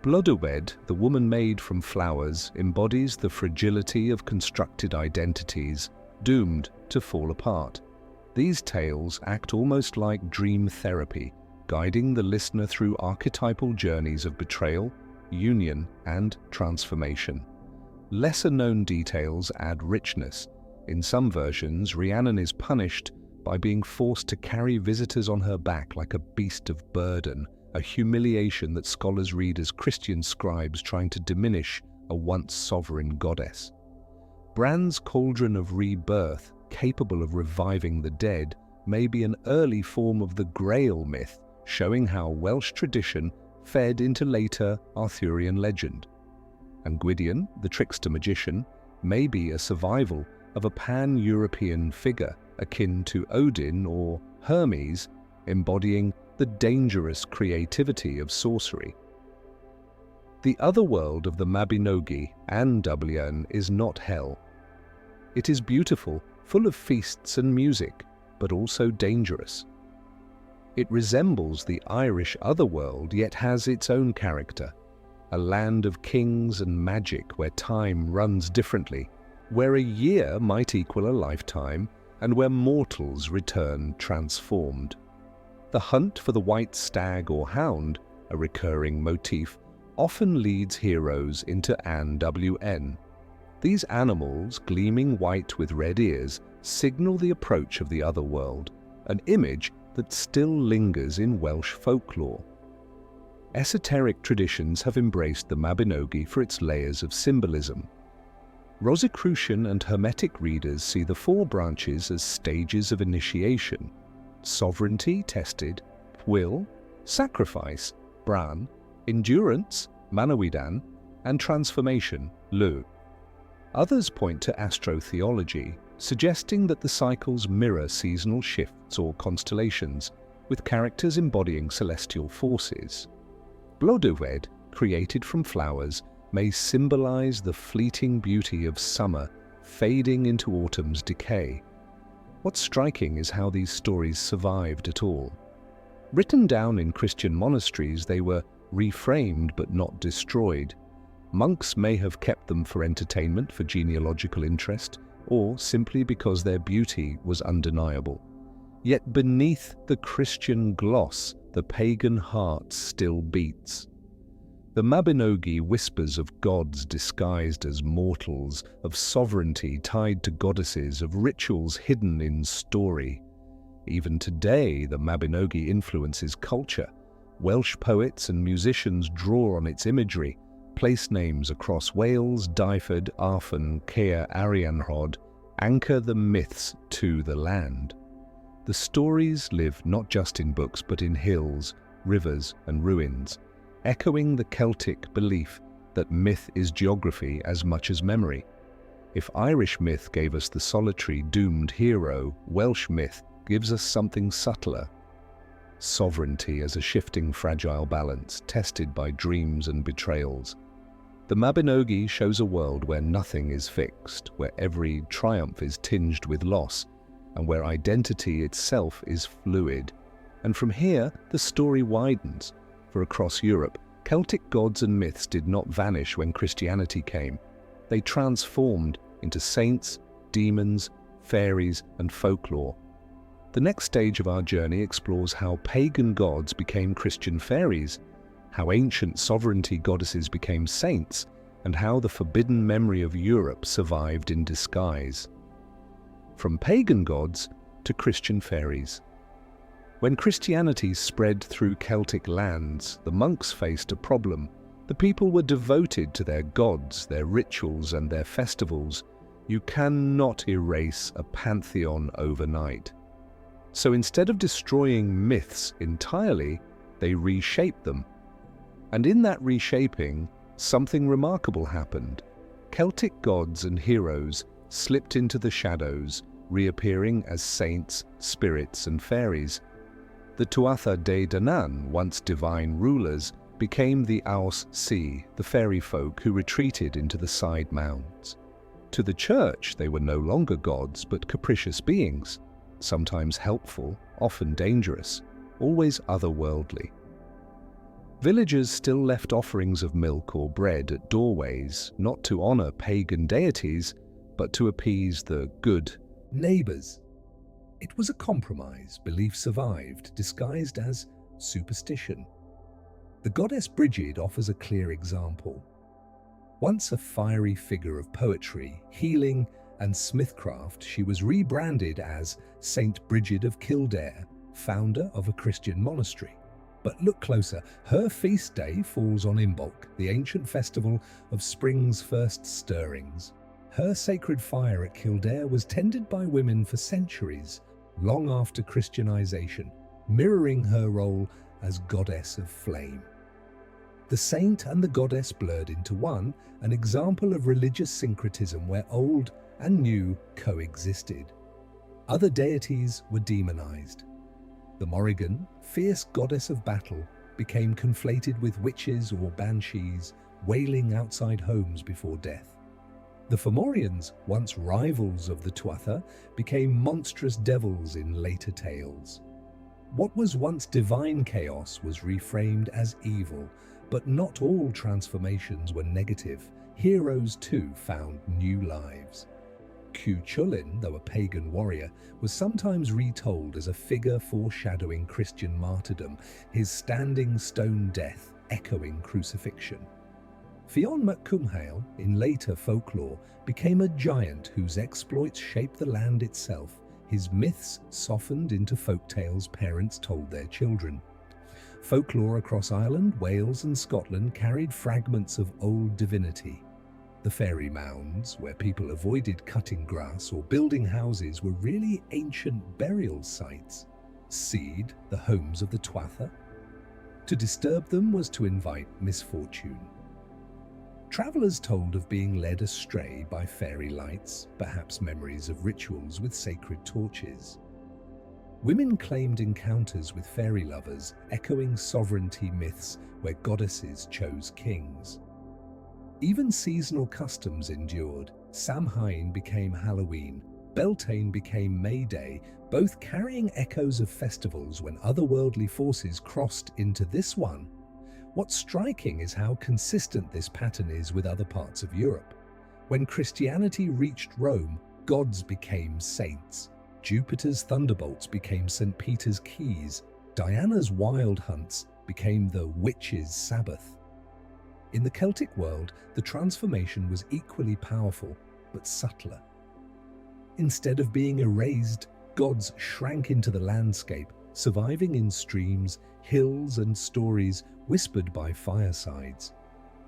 Blodeuwedd, the woman made from flowers, embodies the fragility of constructed identities, doomed to fall apart. These tales act almost like dream therapy, guiding the listener through archetypal journeys of betrayal, union, and transformation. Lesser-known details add richness. In some versions, Rhiannon is punished by being forced to carry visitors on her back like a beast of burden, a humiliation that scholars read as Christian scribes trying to diminish a once sovereign goddess. Bran's cauldron of rebirth, capable of reviving the dead, may be an early form of the Grail myth, showing how Welsh tradition fed into later Arthurian legend. And Gwydion, the trickster magician, may be a survival of a pan-European figure akin to Odin or Hermes, embodying the dangerous creativity of sorcery. The other world of the Mabinogi and Dublin is not hell. It is beautiful, full of feasts and music, but also dangerous. It resembles the Irish otherworld, yet has its own character. A land of kings and magic where time runs differently, where a year might equal a lifetime, and where mortals return transformed. The hunt for the white stag or hound, a recurring motif, often leads heroes into Anwn. These animals, gleaming white with red ears, signal the approach of the other world, an image that still lingers in Welsh folklore. Esoteric traditions have embraced the Mabinogi for its layers of symbolism. Rosicrucian and Hermetic readers see the four branches as stages of initiation: sovereignty tested, will, sacrifice, bran, endurance, Manawydan, and transformation, lu. Others point to astrotheology, suggesting that the cycles mirror seasonal shifts or constellations, with characters embodying celestial forces. Blodeuwedd, created from flowers, may symbolize the fleeting beauty of summer fading into autumn's decay. What's striking is how these stories survived at all. Written down in Christian monasteries, they were reframed but not destroyed. Monks may have kept them for entertainment, for genealogical interest, or simply because their beauty was undeniable. Yet beneath the Christian gloss, the pagan heart still beats. The Mabinogi whispers of gods disguised as mortals, of sovereignty tied to goddesses, of rituals hidden in story. Even today, the Mabinogi influences culture. Welsh poets and musicians draw on its imagery. Place names across Wales, Dyfed, Arfon, Caer Arianrhod anchor the myths to the land. The stories live not just in books but in hills, rivers and ruins, echoing the Celtic belief that myth is geography as much as memory. If Irish myth gave us the solitary, doomed hero, Welsh myth gives us something subtler. Sovereignty as a shifting, fragile balance, tested by dreams and betrayals. The Mabinogi shows a world where nothing is fixed, where every triumph is tinged with loss, and where identity itself is fluid. And from here, the story widens. For across Europe, Celtic gods and myths did not vanish when Christianity came. They transformed into saints, demons, fairies, and folklore. The next stage of our journey explores how pagan gods became Christian fairies, how ancient sovereignty goddesses became saints, and how the forbidden memory of Europe survived in disguise. From pagan gods to Christian fairies. When Christianity spread through Celtic lands, the monks faced a problem. The people were devoted to their gods, their rituals, and their festivals. You cannot erase a pantheon overnight. So instead of destroying myths entirely, they reshaped them. And in that reshaping, something remarkable happened. Celtic gods and heroes slipped into the shadows, reappearing as saints, spirits, and fairies. The Tuatha De Danann, once divine rulers, became the Aos Si, the fairy folk who retreated into the side mounds. To the church, they were no longer gods but capricious beings, sometimes helpful, often dangerous, always otherworldly. Villagers still left offerings of milk or bread at doorways, not to honor pagan deities, but to appease the good neighbors. It was a compromise. Belief survived, disguised as superstition. The goddess Brigid offers a clear example. Once a fiery figure of poetry, healing, and smithcraft, she was rebranded as Saint Brigid of Kildare, founder of a Christian monastery. But look closer, her feast day falls on Imbolc, the ancient festival of spring's first stirrings. Her sacred fire at Kildare was tended by women for centuries, long after Christianization, mirroring her role as goddess of flame. The saint and the goddess blurred into one, an example of religious syncretism where old and new coexisted. Other deities were demonized. The Morrígan, fierce goddess of battle, became conflated with witches or banshees, wailing outside homes before death. The Fomorians, once rivals of the Tuatha, became monstrous devils in later tales. What was once divine chaos was reframed as evil, but not all transformations were negative. Heroes too found new lives. Cuchulainn, though a pagan warrior, was sometimes retold as a figure foreshadowing Christian martyrdom, his standing stone death echoing crucifixion. Fionn mac Cumhaill, in later folklore, became a giant whose exploits shaped the land itself. His myths softened into folktales parents told their children. Folklore across Ireland, Wales and Scotland carried fragments of old divinity. The fairy mounds, where people avoided cutting grass or building houses, were really ancient burial sites. Seed, the homes of the Tuatha. To disturb them was to invite misfortune. Travellers told of being led astray by fairy lights, perhaps memories of rituals with sacred torches. Women claimed encounters with fairy lovers, echoing sovereignty myths where goddesses chose kings. Even seasonal customs endured. Samhain became Halloween, Beltane became May Day, both carrying echoes of festivals when otherworldly forces crossed into this one. What's striking is how consistent this pattern is with other parts of Europe. When Christianity reached Rome, gods became saints. Jupiter's thunderbolts became St. Peter's keys. Diana's wild hunts became the witches' Sabbath. In the Celtic world, the transformation was equally powerful, but subtler. Instead of being erased, gods shrank into the landscape, surviving in streams, hills and stories whispered by firesides.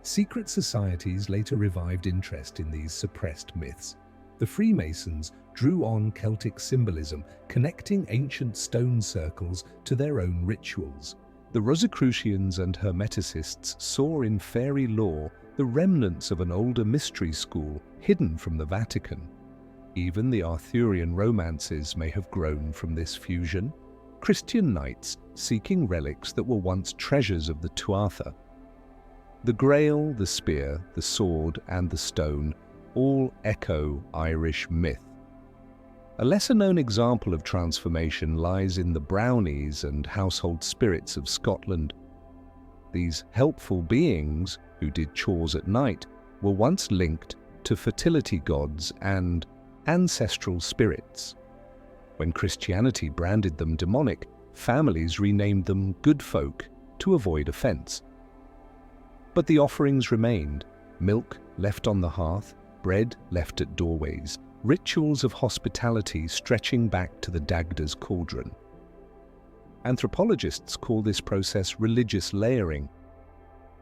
Secret societies later revived interest in these suppressed myths. The Freemasons drew on Celtic symbolism, connecting ancient stone circles to their own rituals. The Rosicrucians and Hermeticists saw in fairy lore the remnants of an older mystery school hidden from the Vatican. Even the Arthurian romances may have grown from this fusion. Christian knights seeking relics that were once treasures of the Tuatha. The Grail, the spear, the sword and the stone all echo Irish myth. A lesser-known example of transformation lies in the brownies and household spirits of Scotland. These helpful beings, who did chores at night, were once linked to fertility gods and ancestral spirits. When Christianity branded them demonic, families renamed them good folk to avoid offense. But the offerings remained: milk left on the hearth, bread left at doorways, rituals of hospitality stretching back to the Dagda's cauldron. Anthropologists call this process religious layering.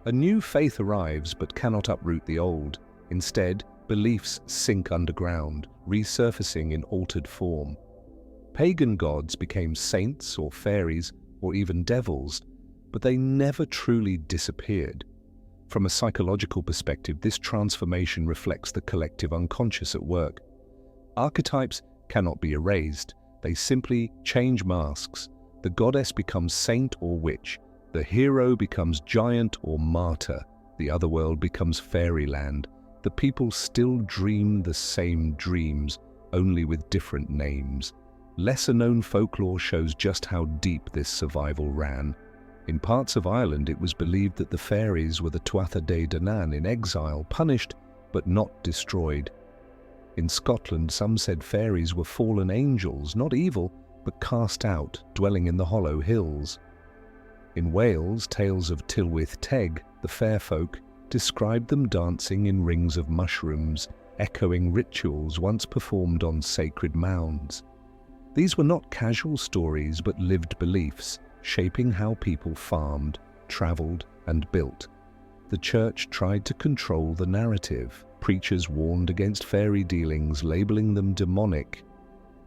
A new faith arrives but cannot uproot the old. Instead, beliefs sink underground, resurfacing in altered form. Pagan gods became saints or fairies or even devils, but they never truly disappeared. From a psychological perspective, this transformation reflects the collective unconscious at work. Archetypes cannot be erased, they simply change masks. The goddess becomes saint or witch, the hero becomes giant or martyr, the otherworld becomes fairyland. The people still dream the same dreams, only with different names. Lesser-known folklore shows just how deep this survival ran. In parts of Ireland, it was believed that the fairies were the Tuatha Dé Danann in exile, punished but not destroyed. In Scotland, some said fairies were fallen angels, not evil, but cast out, dwelling in the hollow hills. In Wales, tales of Tylwyth Teg, the fair folk, described them dancing in rings of mushrooms, echoing rituals once performed on sacred mounds. These were not casual stories but lived beliefs, shaping how people farmed, travelled and built. The church tried to control the narrative. Preachers warned against fairy dealings, labeling them demonic.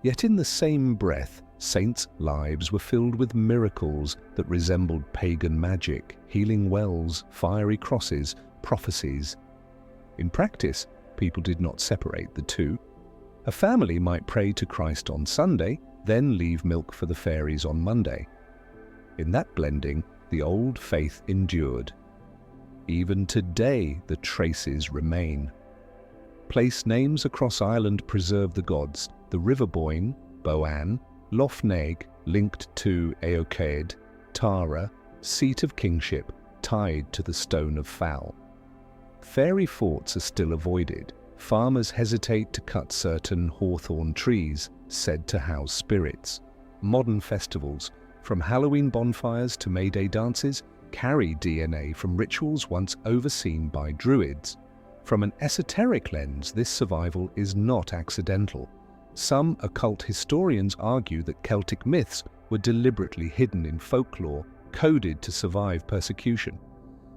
Yet in the same breath, saints' lives were filled with miracles that resembled pagan magic, healing wells, fiery crosses, prophecies. In practice, people did not separate the two. A family might pray to Christ on Sunday, then leave milk for the fairies on Monday. In that blending, the old faith endured. Even today, the traces remain. Place names across Ireland preserve the gods, the River Boyne, Boann, Lough Neagh, linked to Eochaid, Tara, seat of kingship, tied to the Stone of Fowl. Fairy forts are still avoided. Farmers hesitate to cut certain hawthorn trees, said to house spirits. Modern festivals, from Halloween bonfires to May Day dances, carry DNA from rituals once overseen by druids. From an esoteric lens, this survival is not accidental. Some occult historians argue that Celtic myths were deliberately hidden in folklore, coded to survive persecution.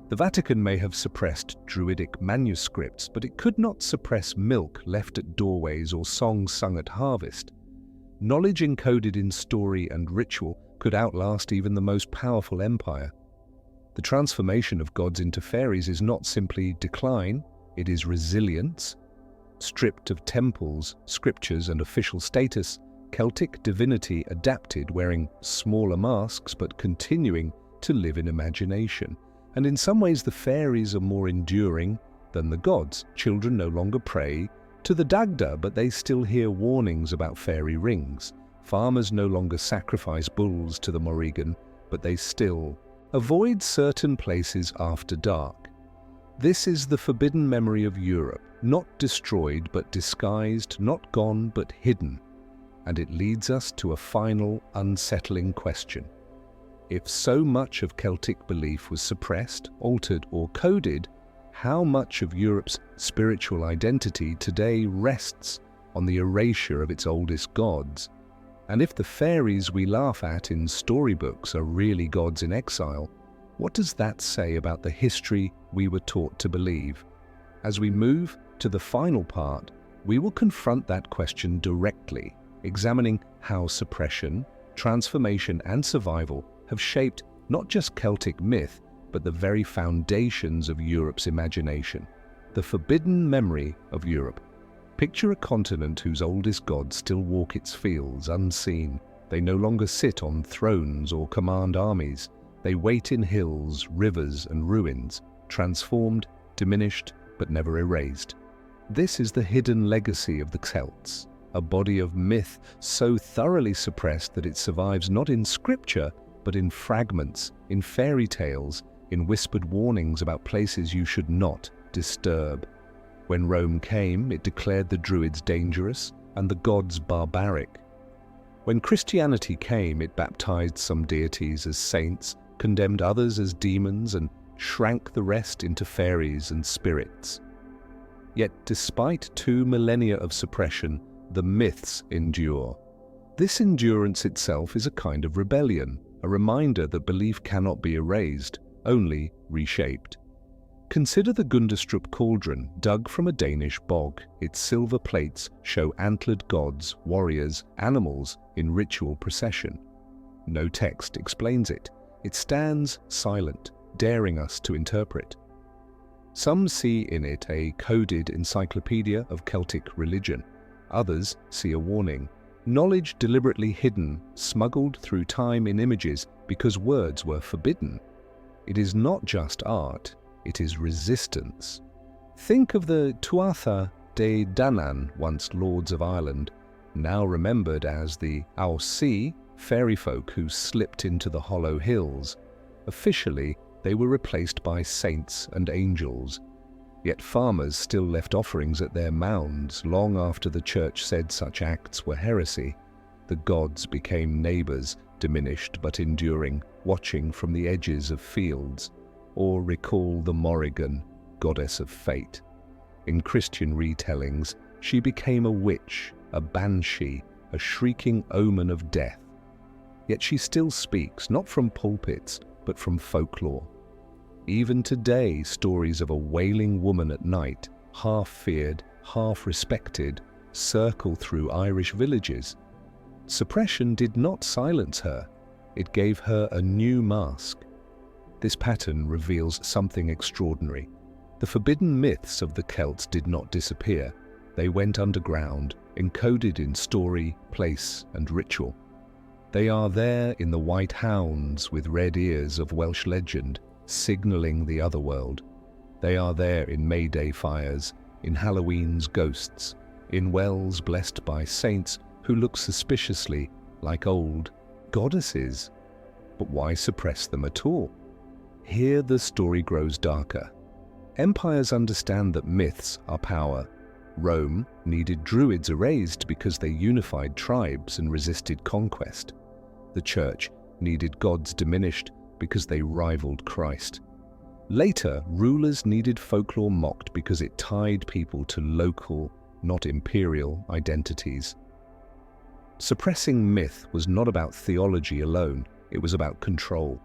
The Vatican may have suppressed druidic manuscripts, but it could not suppress milk left at doorways or songs sung at harvest. Knowledge encoded in story and ritual could outlast even the most powerful empire. The transformation of gods into fairies is not simply decline, it is resilience. Stripped of temples, scriptures, and official status, Celtic divinity adapted, wearing smaller masks but continuing to live in imagination. And in some ways the fairies are more enduring than the gods. Children no longer pray to the Dagda, but they still hear warnings about fairy rings. Farmers no longer sacrifice bulls to the Morrígan, but they still avoid certain places after dark. This is the forbidden memory of Europe, not destroyed but disguised, not gone but hidden. And it leads us to a final, unsettling question. If so much of Celtic belief was suppressed, altered, or coded, how much of Europe's spiritual identity today rests on the erasure of its oldest gods? And if the fairies we laugh at in storybooks are really gods in exile, what does that say about the history we were taught to believe? As we move to the final part, we will confront that question directly, examining how suppression, transformation, and survival have shaped not just Celtic myth, but the very foundations of Europe's imagination. The forbidden memory of Europe. Picture a continent whose oldest gods still walk its fields unseen. They no longer sit on thrones or command armies. They wait in hills, rivers, and ruins, transformed, diminished, but never erased. This is the hidden legacy of the Celts, a body of myth so thoroughly suppressed that it survives not in scripture, but in fragments, in fairy tales, in whispered warnings about places you should not disturb. When Rome came, it declared the Druids dangerous and the gods barbaric. When Christianity came, it baptized some deities as saints, condemned others as demons, and shrank the rest into fairies and spirits. Yet despite 2 millennia of suppression, the myths endure. This endurance itself is a kind of rebellion, a reminder that belief cannot be erased, only reshaped. Consider the Gundestrup cauldron dug from a Danish bog. Its silver plates show antlered gods, warriors, animals in ritual procession. No text explains it. It stands silent, daring us to interpret. Some see in it a coded encyclopedia of Celtic religion. Others see a warning. Knowledge deliberately hidden, smuggled through time in images because words were forbidden. It is not just art, it is resistance. Think of the Tuatha de Danann, once lords of Ireland, now remembered as the Ausi, fairy folk who slipped into the hollow hills. Officially, they were replaced by saints and angels. Yet farmers still left offerings at their mounds long after the church said such acts were heresy. The gods became neighbors, diminished but enduring, watching from the edges of fields. Or recall the Morrígan, goddess of fate. In Christian retellings, she became a witch, a banshee, a shrieking omen of death. Yet she still speaks, not from pulpits, but from folklore. Even today, stories of a wailing woman at night, half feared, half respected, circle through Irish villages. Suppression did not silence her, it gave her a new mask. This pattern reveals something extraordinary. The forbidden myths of the Celts did not disappear. They went underground, encoded in story, place, and ritual. They are there in the white hounds with red ears of Welsh legend, signalling the otherworld. They are there in May Day fires, in Halloween's ghosts, in wells blessed by saints who look suspiciously like old goddesses. But why suppress them at all? Here the story grows darker. Empires understand that myths are power. Rome needed druids erased because they unified tribes and resisted conquest. The Church needed gods diminished because they rivaled Christ. Later, rulers needed folklore mocked because it tied people to local, not imperial, identities. Suppressing myth was not about theology alone, it was about control.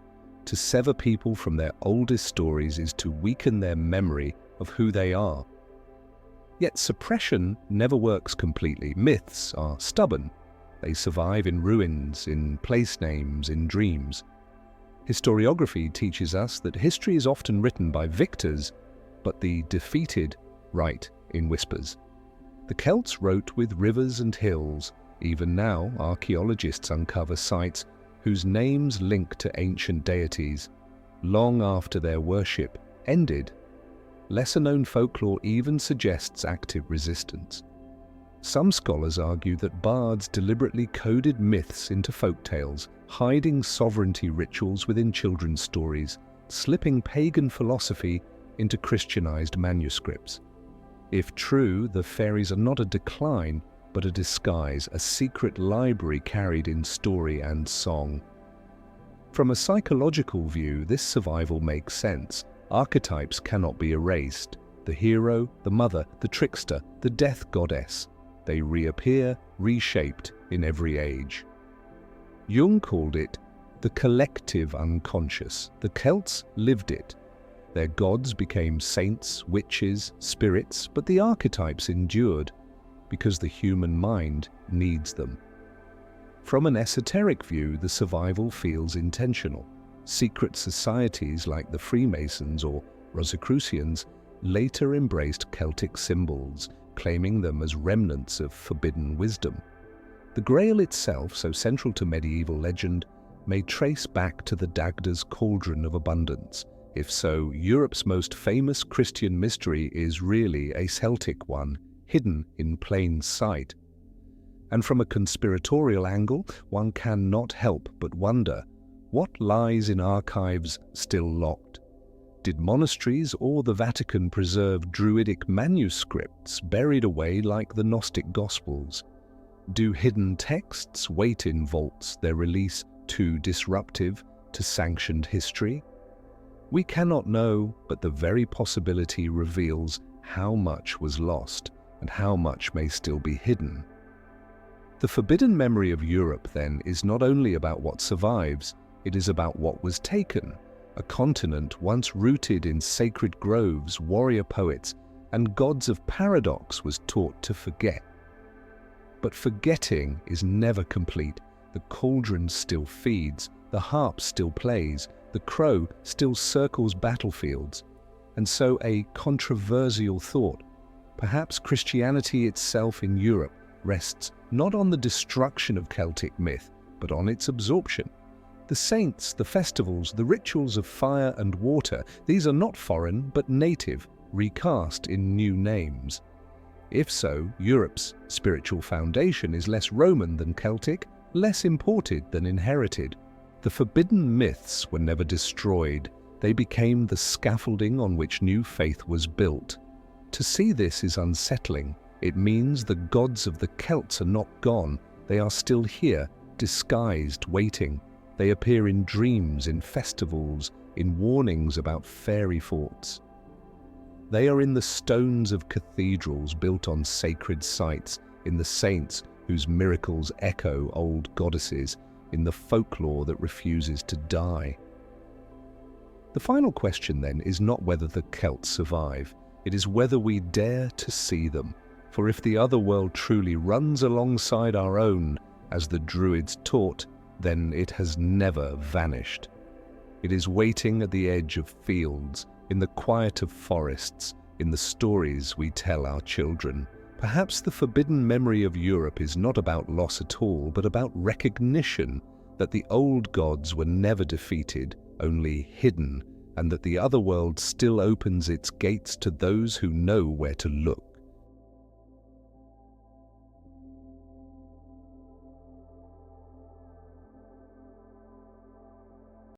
To sever people from their oldest stories is to weaken their memory of who they are. Yet suppression never works completely. Myths are stubborn. They survive in ruins, in place names, in dreams. Historiography teaches us that history is often written by victors, but the defeated write in whispers. The Celts wrote with rivers and hills. Even now, archaeologists uncover sites whose names link to ancient deities, long after their worship ended. Lesser-known folklore even suggests active resistance. Some scholars argue that bards deliberately coded myths into folktales, hiding sovereignty rituals within children's stories, slipping pagan philosophy into Christianized manuscripts. If true, the fairies are not a decline, but a disguise, a secret library carried in story and song. From a psychological view, this survival makes sense. Archetypes cannot be erased. The hero, the mother, the trickster, the death goddess. They reappear, reshaped in every age. Jung called it the collective unconscious. The Celts lived it. Their gods became saints, witches, spirits, but the archetypes endured because the human mind needs them. From an esoteric view, the survival feels intentional. Secret societies like the Freemasons or Rosicrucians later embraced Celtic symbols, claiming them as remnants of forbidden wisdom. The Grail itself, so central to medieval legend, may trace back to the Dagda's cauldron of abundance. If so, Europe's most famous Christian mystery is really a Celtic one, hidden in plain sight. And from a conspiratorial angle, one cannot help but wonder, what lies in archives still locked? Did monasteries or the Vatican preserve druidic manuscripts buried away like the Gnostic Gospels? Do hidden texts wait in vaults, their release too disruptive to sanctioned history? We cannot know, but the very possibility reveals how much was lost and how much may still be hidden. The forbidden memory of Europe, then, is not only about what survives, it is about what was taken. A continent once rooted in sacred groves, warrior poets, and gods of paradox was taught to forget. But forgetting is never complete. The cauldron still feeds, the harp still plays, the crow still circles battlefields. And so a controversial thought. Perhaps Christianity itself in Europe rests not on the destruction of Celtic myth, but on its absorption. The saints, the festivals, the rituals of fire and water, these are not foreign but native, recast in new names. If so, Europe's spiritual foundation is less Roman than Celtic, less imported than inherited. The forbidden myths were never destroyed. They became the scaffolding on which new faith was built. To see this is unsettling. It means the gods of the Celts are not gone. They are still here, disguised, waiting. They appear in dreams, in festivals, in warnings about fairy forts. They are in the stones of cathedrals built on sacred sites, in the saints whose miracles echo old goddesses, in the folklore that refuses to die. The final question, then, is not whether the Celts survive. It is whether we dare to see them. For if the other world truly runs alongside our own, as the Druids taught, then it has never vanished. It is waiting at the edge of fields, in the quiet of forests, in the stories we tell our children. Perhaps the forbidden memory of Europe is not about loss at all, but about recognition that the old gods were never defeated, only hidden, and that the other world still opens its gates to those who know where to look.